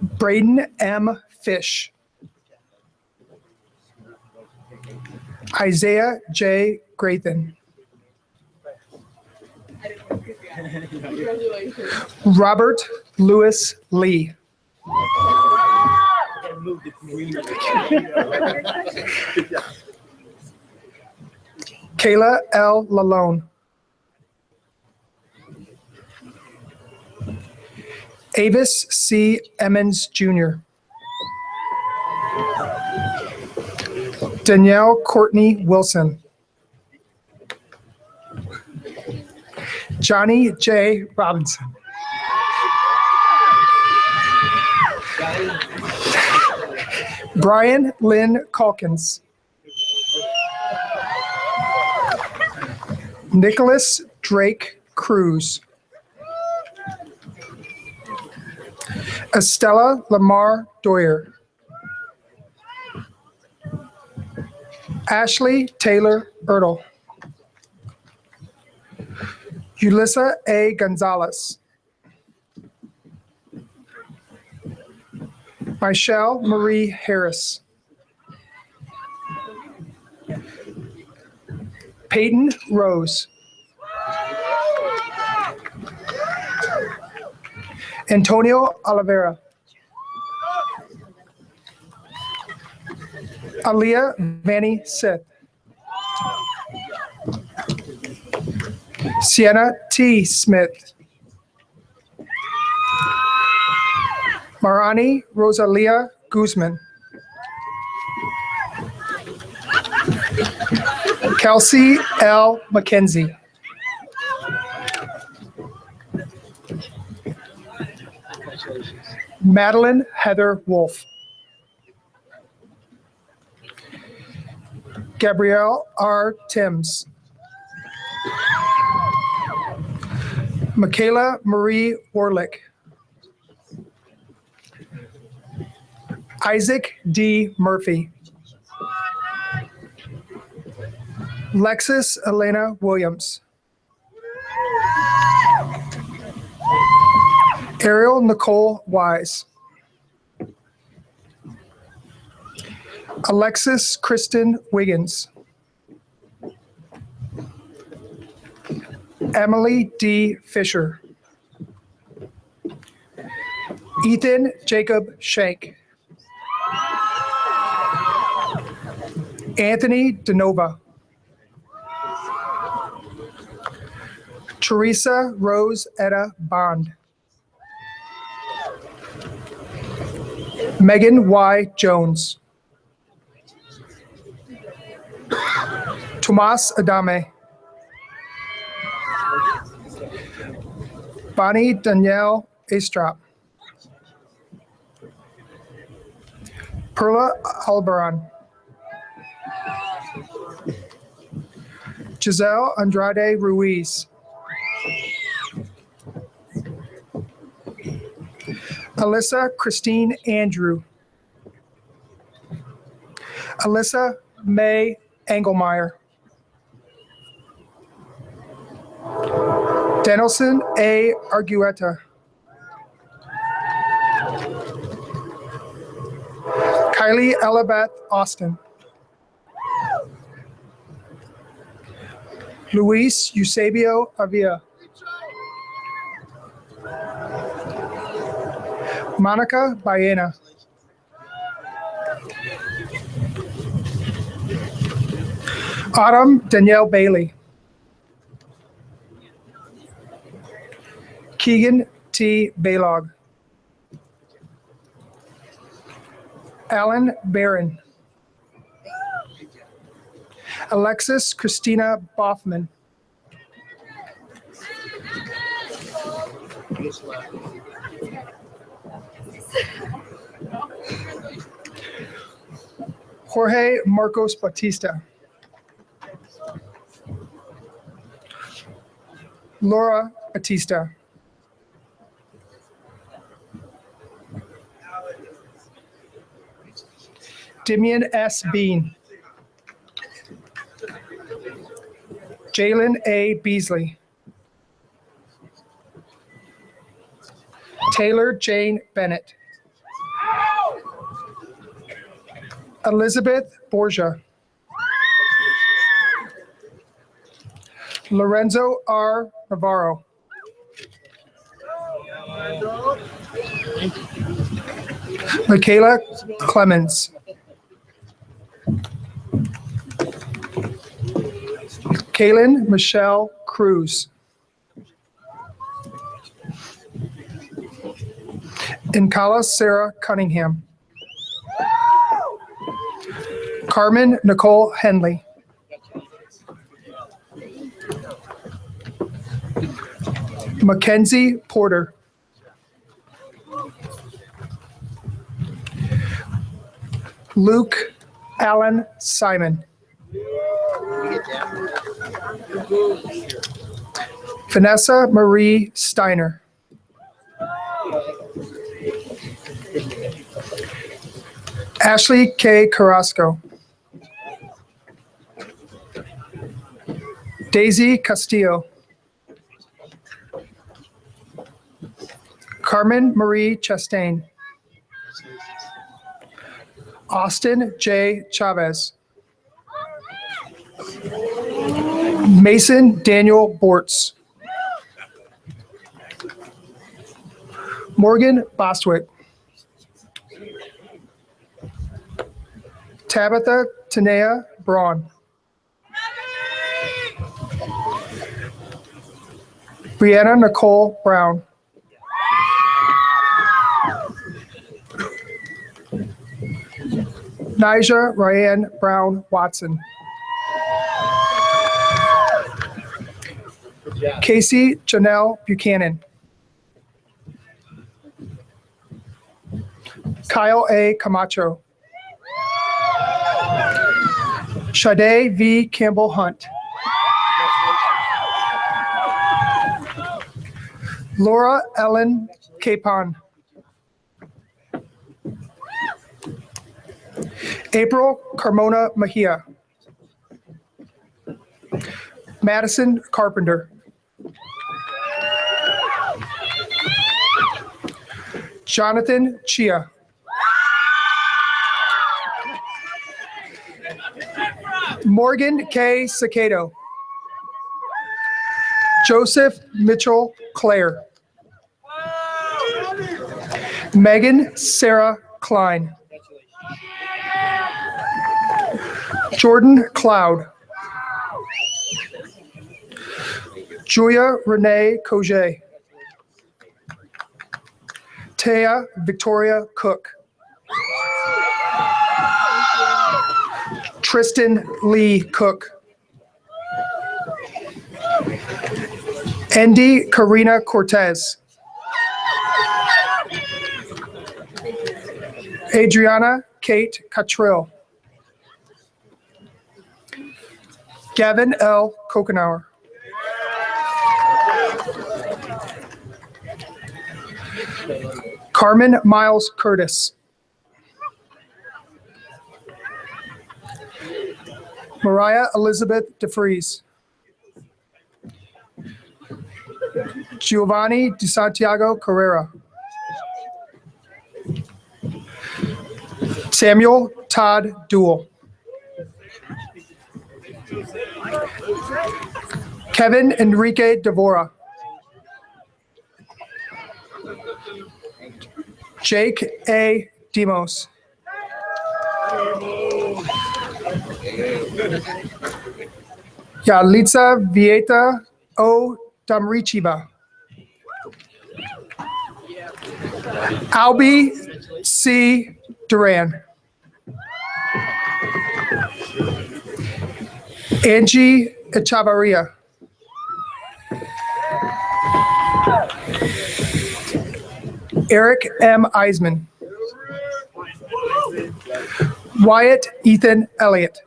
Braden M. Fish. Isaiah J. Graythen. Robert Lewis Lee. Kayla L. Lalone. Avis C. Emmons Jr. Danielle Courtney Wilson. Johnny J. Robinson. Brian Lynn Calkins. Nicholas Drake Cruz. Estella Lamar Doyer. Ashley Taylor Ertle. Ulissa A. Gonzalez. Michelle Marie Harris. Peyton Rose. Antonio Oliveira. Aaliyah Vanny Sith. Sienna T. Smith. Marani Rosalia Guzman. Kelsey L. McKenzie. Madeline Heather Wolf. Gabrielle R. Timms. Michaela Marie Warlick. Isaac D. Murphy. Lexus Elena Williams. Ariel Nicole Wise. Alexis Kristen Wiggins. Emily D. Fisher. Ethan Jacob Shank. Anthony DeNova. Teresa Rose Etta Bond. Megan Y. Jones. Tomas Adame. Bonnie Danielle Astrop. Perla Albaran. Giselle Andrade Ruiz. Alyssa Christine Andrew. Alyssa May Engelmeyer. Danielson A. Argueta. Kylie Elabeth Austin. Luis Eusebio Avila. Monica Baena. Autumn Danielle Bailey. Keegan T. Baylog. Alan Barron. Alexis Christina Boffman. Jorge Marcos Batista. Laura Batista. Dimian S. Bean. Jalen A. Beasley. Taylor Jane Bennett. Elizabeth Borgia. Lorenzo R. Navarro. Michaela Clemens. Kaylin Michelle Cruz. Incala Sarah Cunningham. Carmen Nicole Henley. Mackenzie Porter. Luke Allen Simon. Vanessa Marie Steiner. Ashley K. Carrasco. Daisy Castillo. Carmen Marie Chastain. Austin J. Chavez. Mason Daniel Bortz. Morgan Bostwick. Tabitha Tanea Braun. Brianna Nicole Brown. Nija Ryan Brown Watson. Casey Janelle Buchanan. Kyle A. Camacho. Sade V. Campbell Hunt. Laura Ellen Capon. April Carmona Mejia. Madison Carpenter. Jonathan Chia. Morgan K. Sacato. Joseph Mitchell Clare. Megan Sarah Klein. Jordan Cloud. Julia Renee Coget. Taya Victoria Cook. Tristan Lee Cook. Andy Karina Cortez. Adriana Kate Cottrell. Gavin L. Kokenauer. Carmen Miles Curtis. Mariah Elizabeth DeFries. Giovanni De Santiago Carrera. Samuel Todd Duell. Kevin Enrique Devora. Jake A. Demos. Yalitza Vieta O. Damrichiba. Albie C. Duran. Angie Echavarria. Eric M. Eisman. Wyatt Ethan Elliott.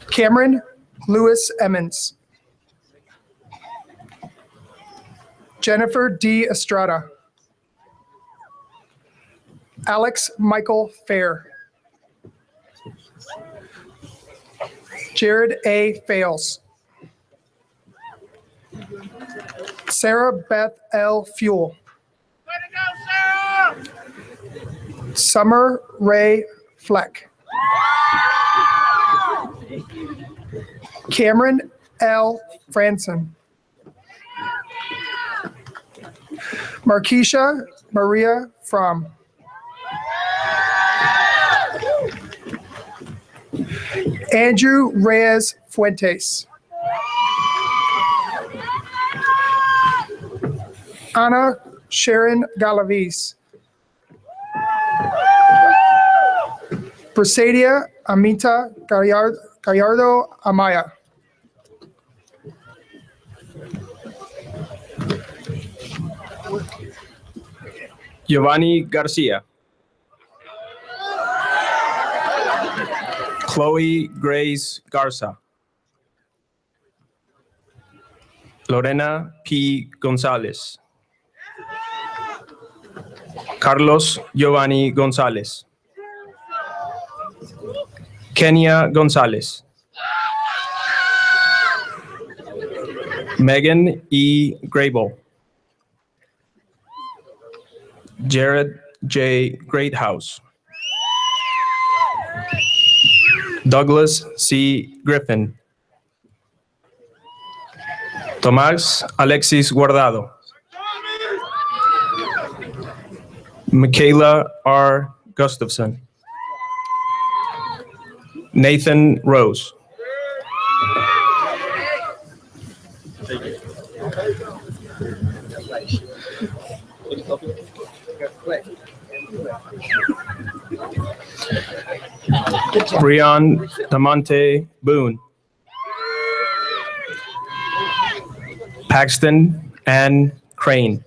Cameron Lewis Emmons. Jennifer D. Estrada. Alex Michael Fair. Jared A. Fales. Sarah Beth L. Fuel. Way to go, Sarah! Summer Ray Fleck. Cameron L. Franson. Markeisha Maria Fromm. Andrew Reyes Fuentes. Ana Sharon Galaviz. Brisadia Amita Gallardo Amaya. Giovanni Garcia. Chloe Grace Garza. Lorena P. Gonzalez. Carlos Giovanni Gonzalez. Kenya Gonzalez. Megan E. Grable. Jared J. Greathouse. Douglas C. Griffin. Tomás Alexis Guardado. Michaela R. Gustafson. Nathan Rose. Brian Damonte Boone. Paxton Ann Crane.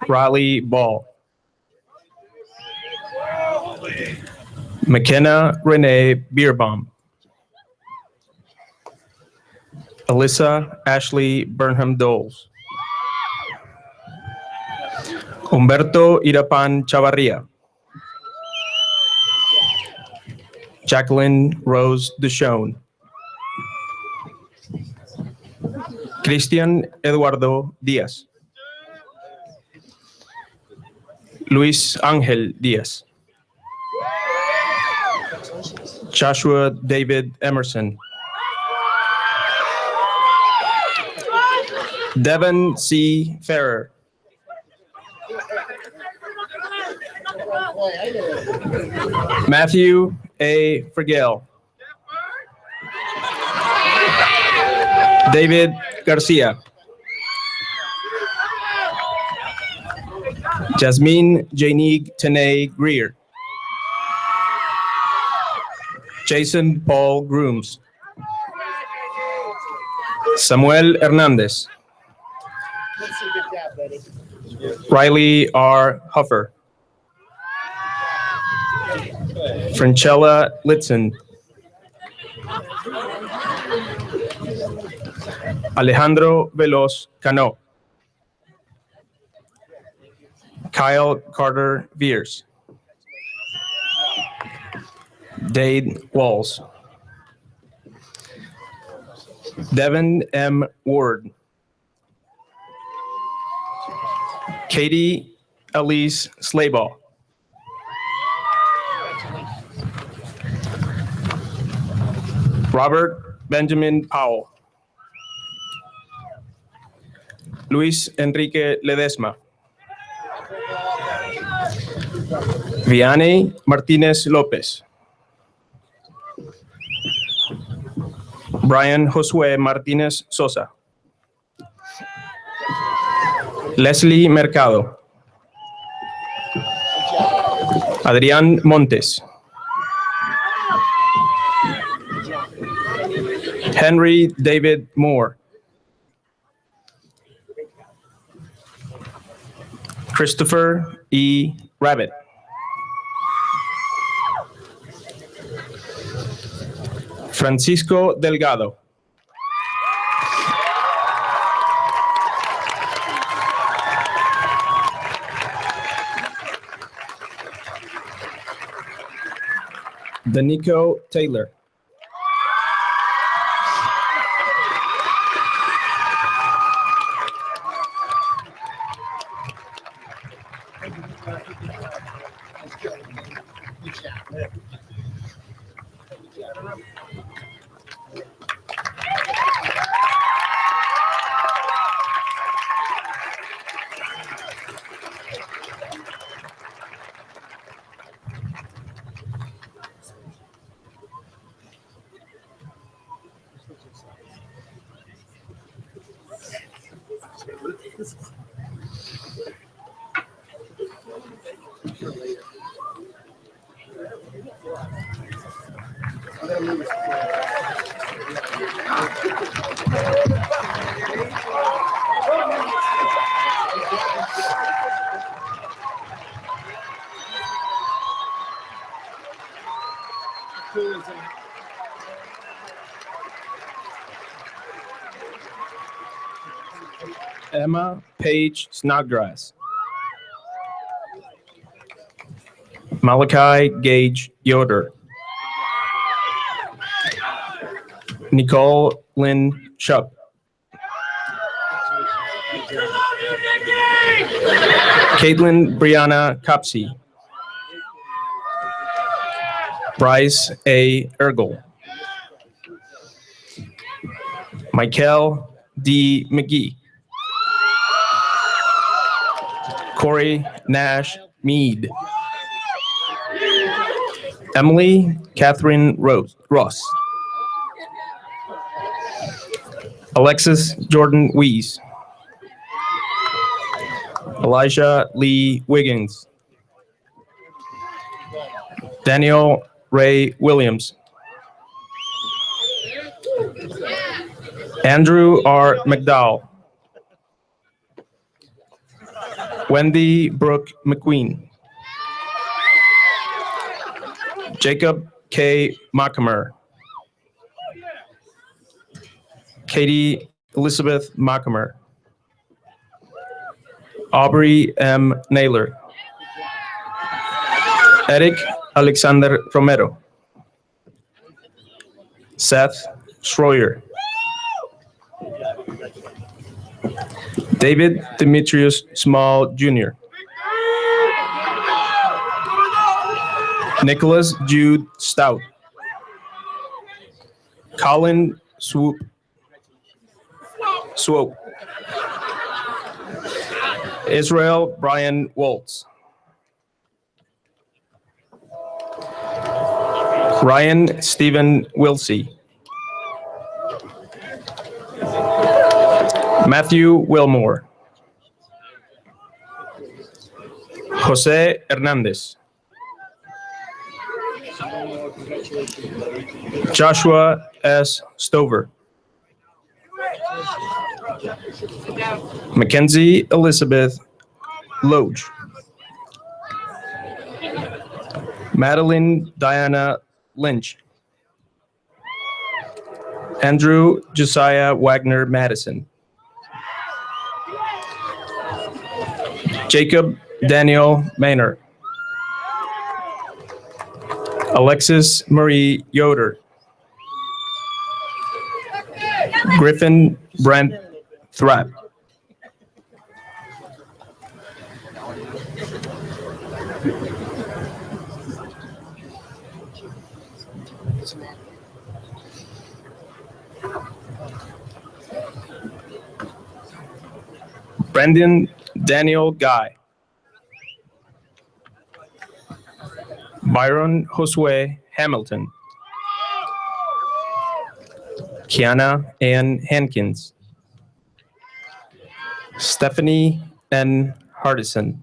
Riley Ball. McKenna Renee Beerbaum. Alyssa Ashley Burnham Doles. Humberto Irapan Chavarria. Jacqueline Rose Duchon. Cristian Eduardo Díaz. Luis Ángel Díaz. Joshua David Emerson. Devin C. Ferrer. Matthew A. Frigel. David Garcia. Jasmine Janique Tenay Greer. Jason Paul Grooms. Samuel Hernandez. Riley R. Huffer. Franchella Litzen. Alejandro Veloz Cano. Kyle Carter Veers. Dade Walls. Devin M. Ward. Katie Elise Slayball. Robert Benjamin Powell. Luis Enrique Ledesma. Vianney Martinez Lopez. Brian Josue Martinez Sosa. Leslie Mercado. Adrián Montes. Henry David Moore. Christopher E. Rabbit. Francisco Delgado. Danico Taylor. Emma Page Snodgrass. Malachi Gage Yoder. Nicole Lynn Shupp. Caitlin Brianna Copsey. Bryce A. Ergel. Michael D. McGee. Corey Nash Mead. Emily Catherine Ross. Alexis Jordan Weiss. Elijah Lee Wiggins. Daniel Ray Williams. Andrew R. McDowell. Wendy Brooke McQueen. Jacob K. Mockamer. Katie Elizabeth Mockamer. Aubrey M. Naylor. Eric Alexander Romero. Seth Schroyer. David Demetrius Small Jr. Nicholas Jude Stout. Colin Swope. Israel Brian Waltz. Ryan Stephen Wilsey. Matthew Wilmore. Jose Hernandez. Joshua S. Stover. Mackenzie Elizabeth Loge. Madeline Diana Lynch. Andrew Josiah Wagner Madison. Jacob Daniel Maynard. Alexis Marie Yoder. Griffin Brent Thrapp. Brendan Daniel Guy. Byron Josue Hamilton. Kiana Ann Hankins. Stephanie N. Hardison.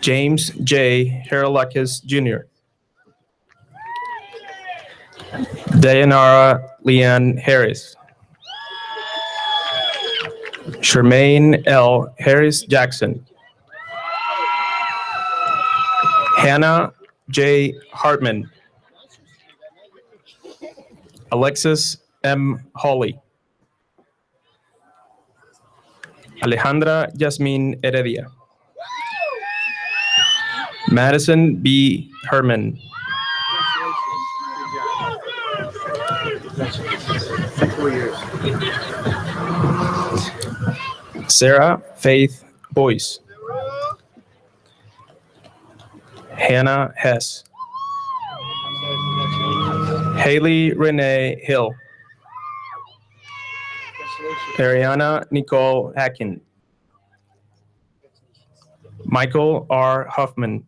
James J. Herolakis Jr. Dayanara Leanne Harris. Charmaine L. Harris Jackson. Hannah J. Hartman. Alexis M. Hawley. Alejandra Yasmin Heredia. Madison B. Herman. Sarah Faith Boyce. Hannah Hess. Haley Renee Hill. Ariana Nicole Hacken. Michael R. Huffman.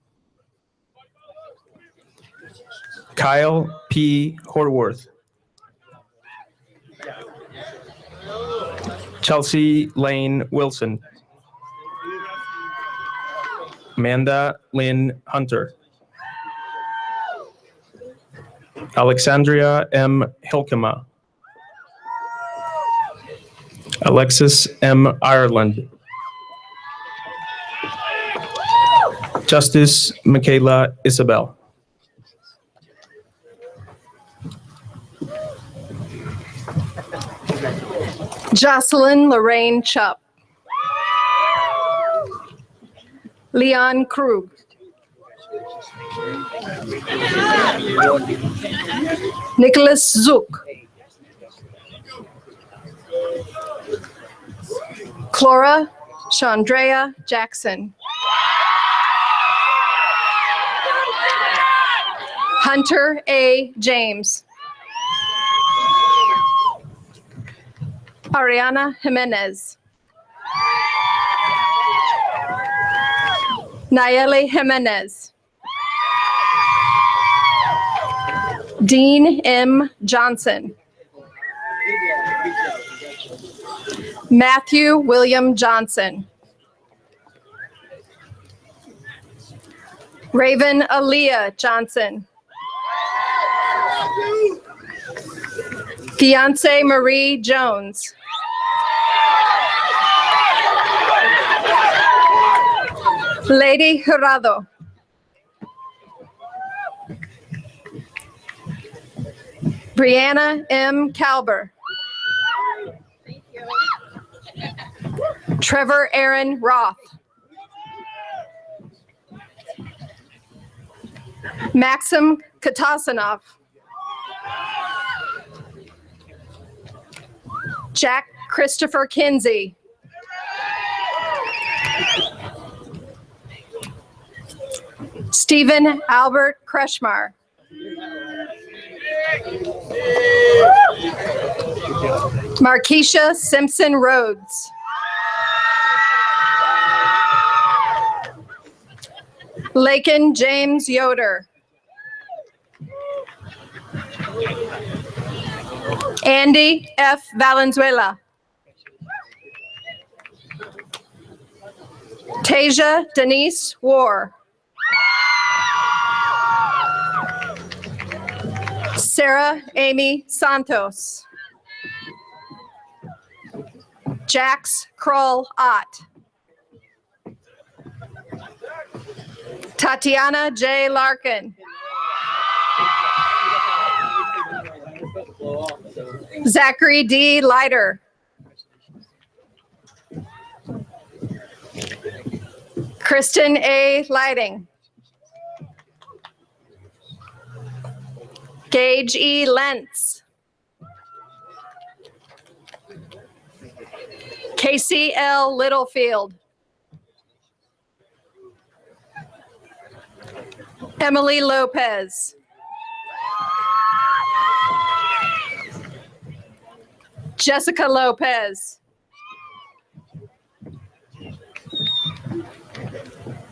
Kyle P. Horworth. Chelsea Lane Wilson. Amanda Lynn Hunter. Alexandria M. Hilkema. Alexis M. Ireland. Justice Michaela Isabel. Jocelyn Lorraine Chupp. Leon Krug. Nicholas Zook. Clora Chandrea Jackson. Hunter A. James. Ariana Jimenez. Nayeli Jimenez. Dean M. Johnson. Matthew William Johnson. Raven Aaliyah Johnson. Fiance Marie Jones. Lady Jurado. Brianna M. Kalber. Trevor Aaron Roth. Maxim Katasanov. Jack Christopher Kinsey. Stephen Albert Kretschmar. Markeisha Simpson Rhodes. Lakin James Yoder. Andy F. Valenzuela. Tasia Denise War. Sarah Amy Santos. Jax Kroll Ott. Tatiana J. Larkin. Zachary D. Leiter. Kristen A. Lighting. Gage E. Lentz. Casey L. Littlefield. Emily Lopez. Jessica Lopez.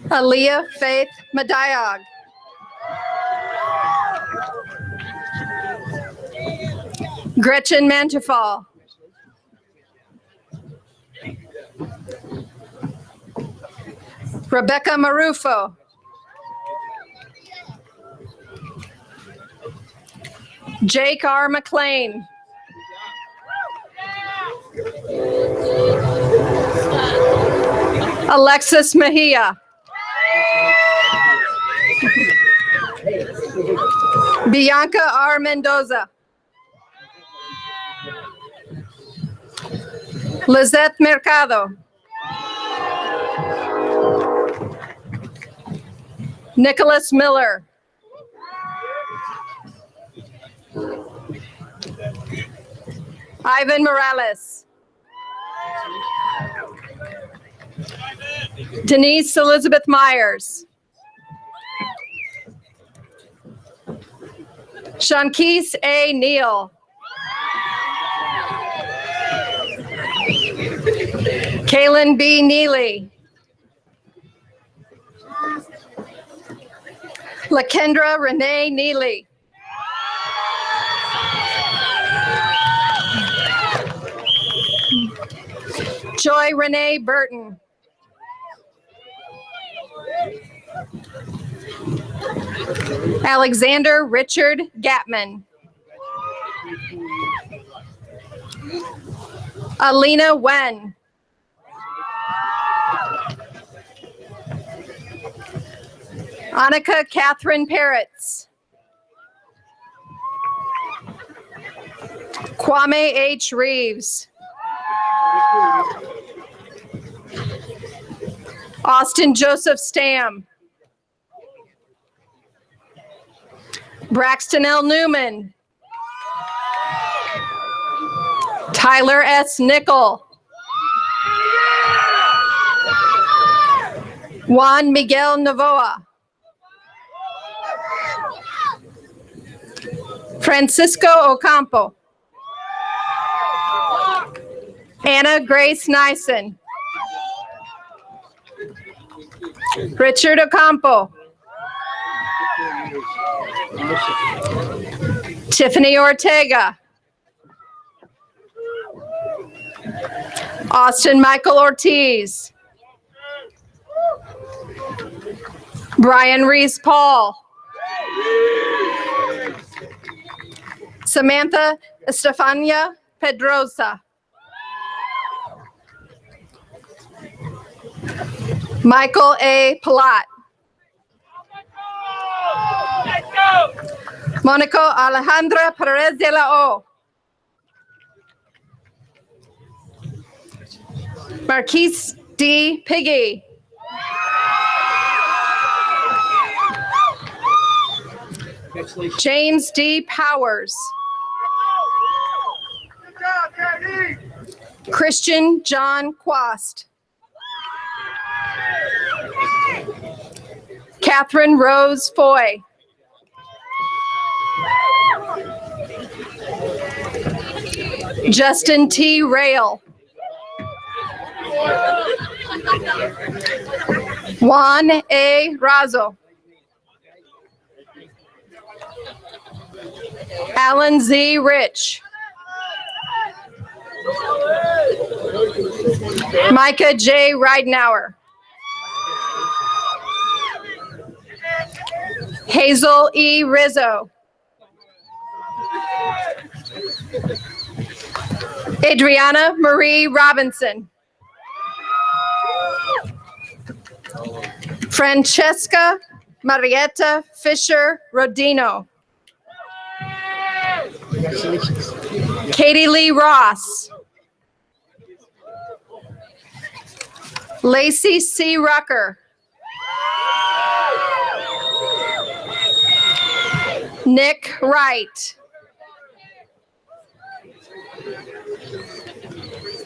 Aaliyah Faith Madiog. Gretchen Mantefall. Rebecca Marufo. Jake R. McLean. Alexis Mejia. Bianca R. Mendoza. Lizette Mercado. Nicholas Miller. Ivan Morales. Denise Elizabeth Myers. Shanquise A. Neal. Kaylin B. Neely. Lakendra Renee Neely. Joy Renee Burton. Alexander Richard Gatman. Alina Wen. Annika Catherine Peretz. Kwame H. Reeves. Austin Joseph Stam. Braxton L. Newman. Tyler S. Nickel. Juan Miguel Navoa. Francisco Ocampo. Anna Grace Nyson. Richard Ocampo. Tiffany Ortega. Austin Michael Ortiz. Brian Reese Paul. Samantha Estefania Pedrosa. Michael A. Palat. Monaco Alejandra Perez de la O. Marquise D. Piggy. James D. Powers. Christian John Quast. Catherine Rose Foy. Justin T. Rail. Juan A. Razo. Alan Z. Rich. Micah J. Ridenauer. Hazel E. Rizzo. Adriana Marie Robinson. Francesca Marietta Fisher Rodino. Katie Lee Ross. Lacey C. Rucker. Nick Wright.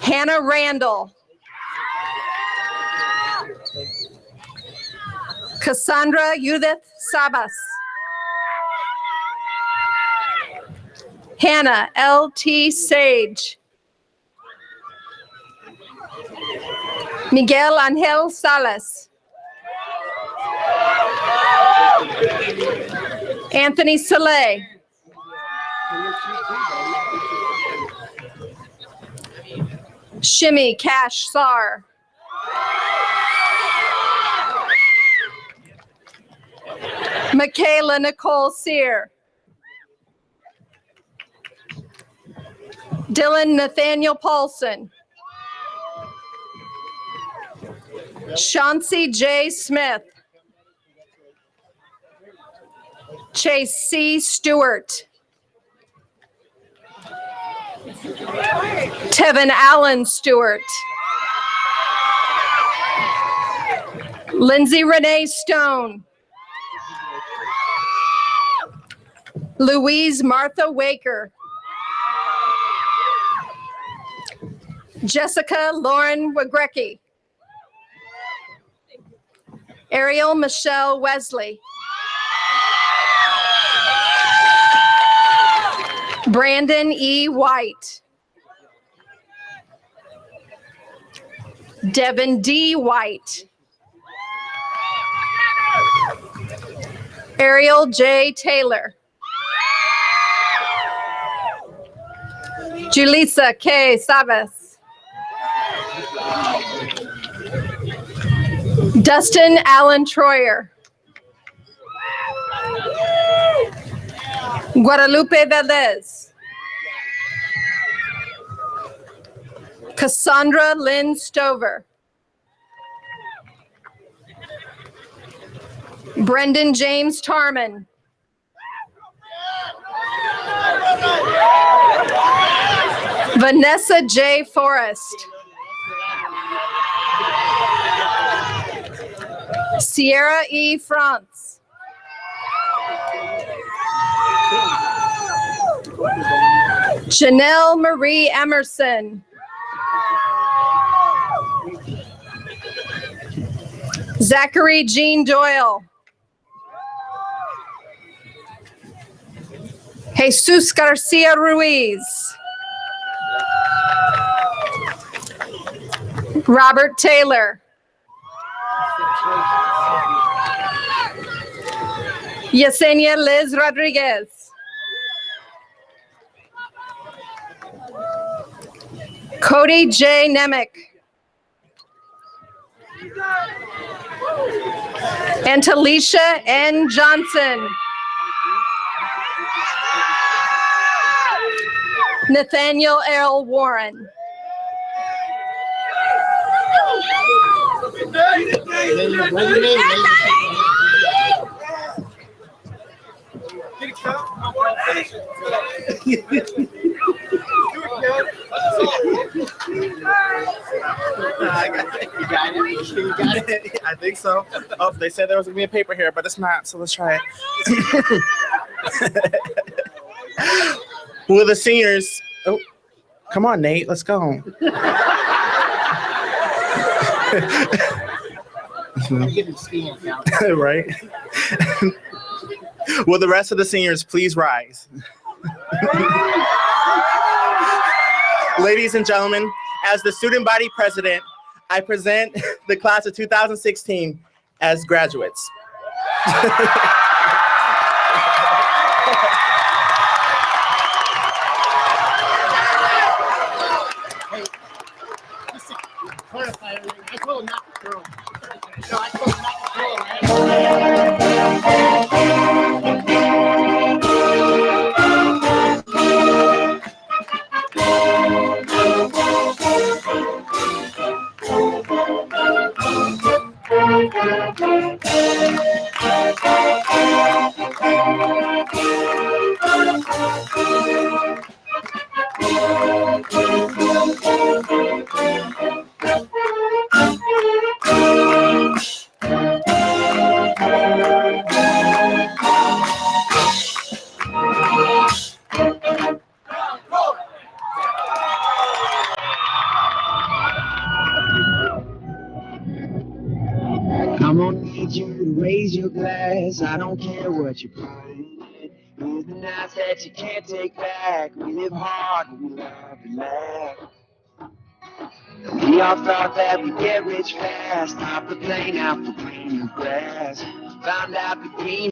Hannah Randall. Cassandra Judith Sabas. Hannah L.T. Sage. Miguel Angel Salas. Anthony Saleh. Shimmy Cash Sar. Michaela Nicole Sear. Dylan Nathaniel Paulson. Chauncey J. Smith. Chase C. Stewart. Tevin Allen Stewart. Lindsay Renee Stone. Louise Martha Waker. Jessica Lauren Wagrecki. Ariel Michelle Wesley. Brandon E. White. Devin D. White. Ariel J. Taylor. Julissa K. Savas. Dustin Allen Troyer. Guadalupe Valdez. Cassandra Lynn Stover. Brendan James Tarman. Vanessa J. Forrest. Sierra E. France. Janelle Marie Emerson. Zachary Jean Doyle. Jesus Garcia Ruiz. Robert Taylor. Yesenia Liz Rodriguez. Cody J. Nemick. And Talisha N. Johnson. Nathaniel L. Warren. I think so. Oh, they said there was gonna be a paper here, but it's not, so let's try it. Will the seniors, oh, come on, Nate, let's go. Right? Will the rest of the seniors please rise? Ladies and gentlemen, as the student body president, I present the class of 2016 as graduates. Clarify everything. I told him not to throw. No, I told him not to I'm gonna need you to raise your glass. I don't care what you put in it. Here's the nights that you can't take back. We live hard and we love to laugh. We all thought that we'd get rich fast. Stopped the playing out for green new grass. Found out the green.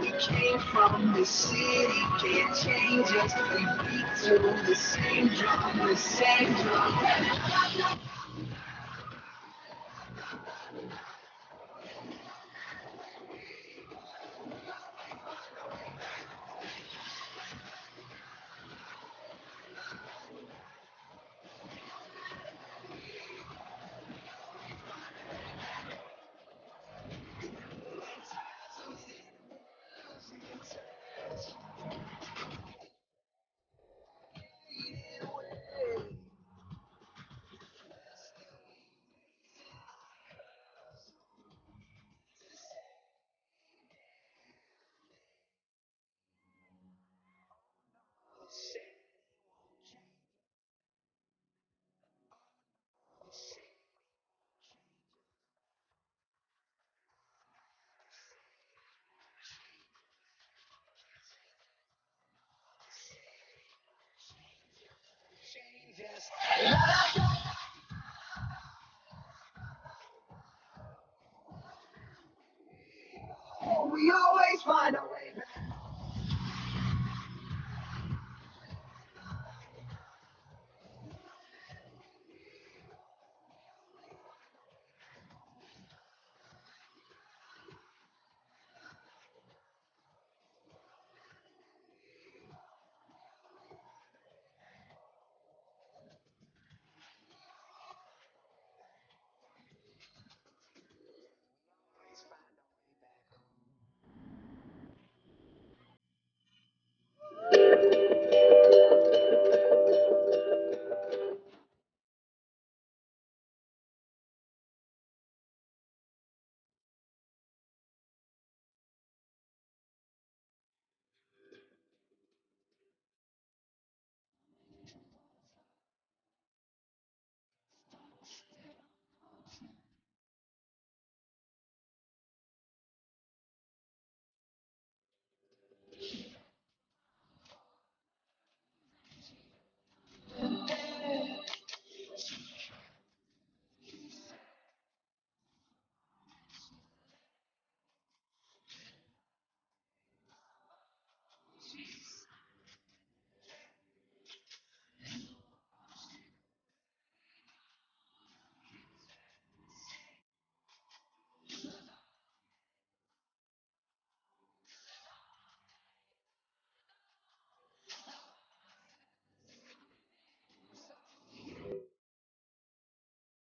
We came from the city, can't change us. We beat to the same drum, the same drum.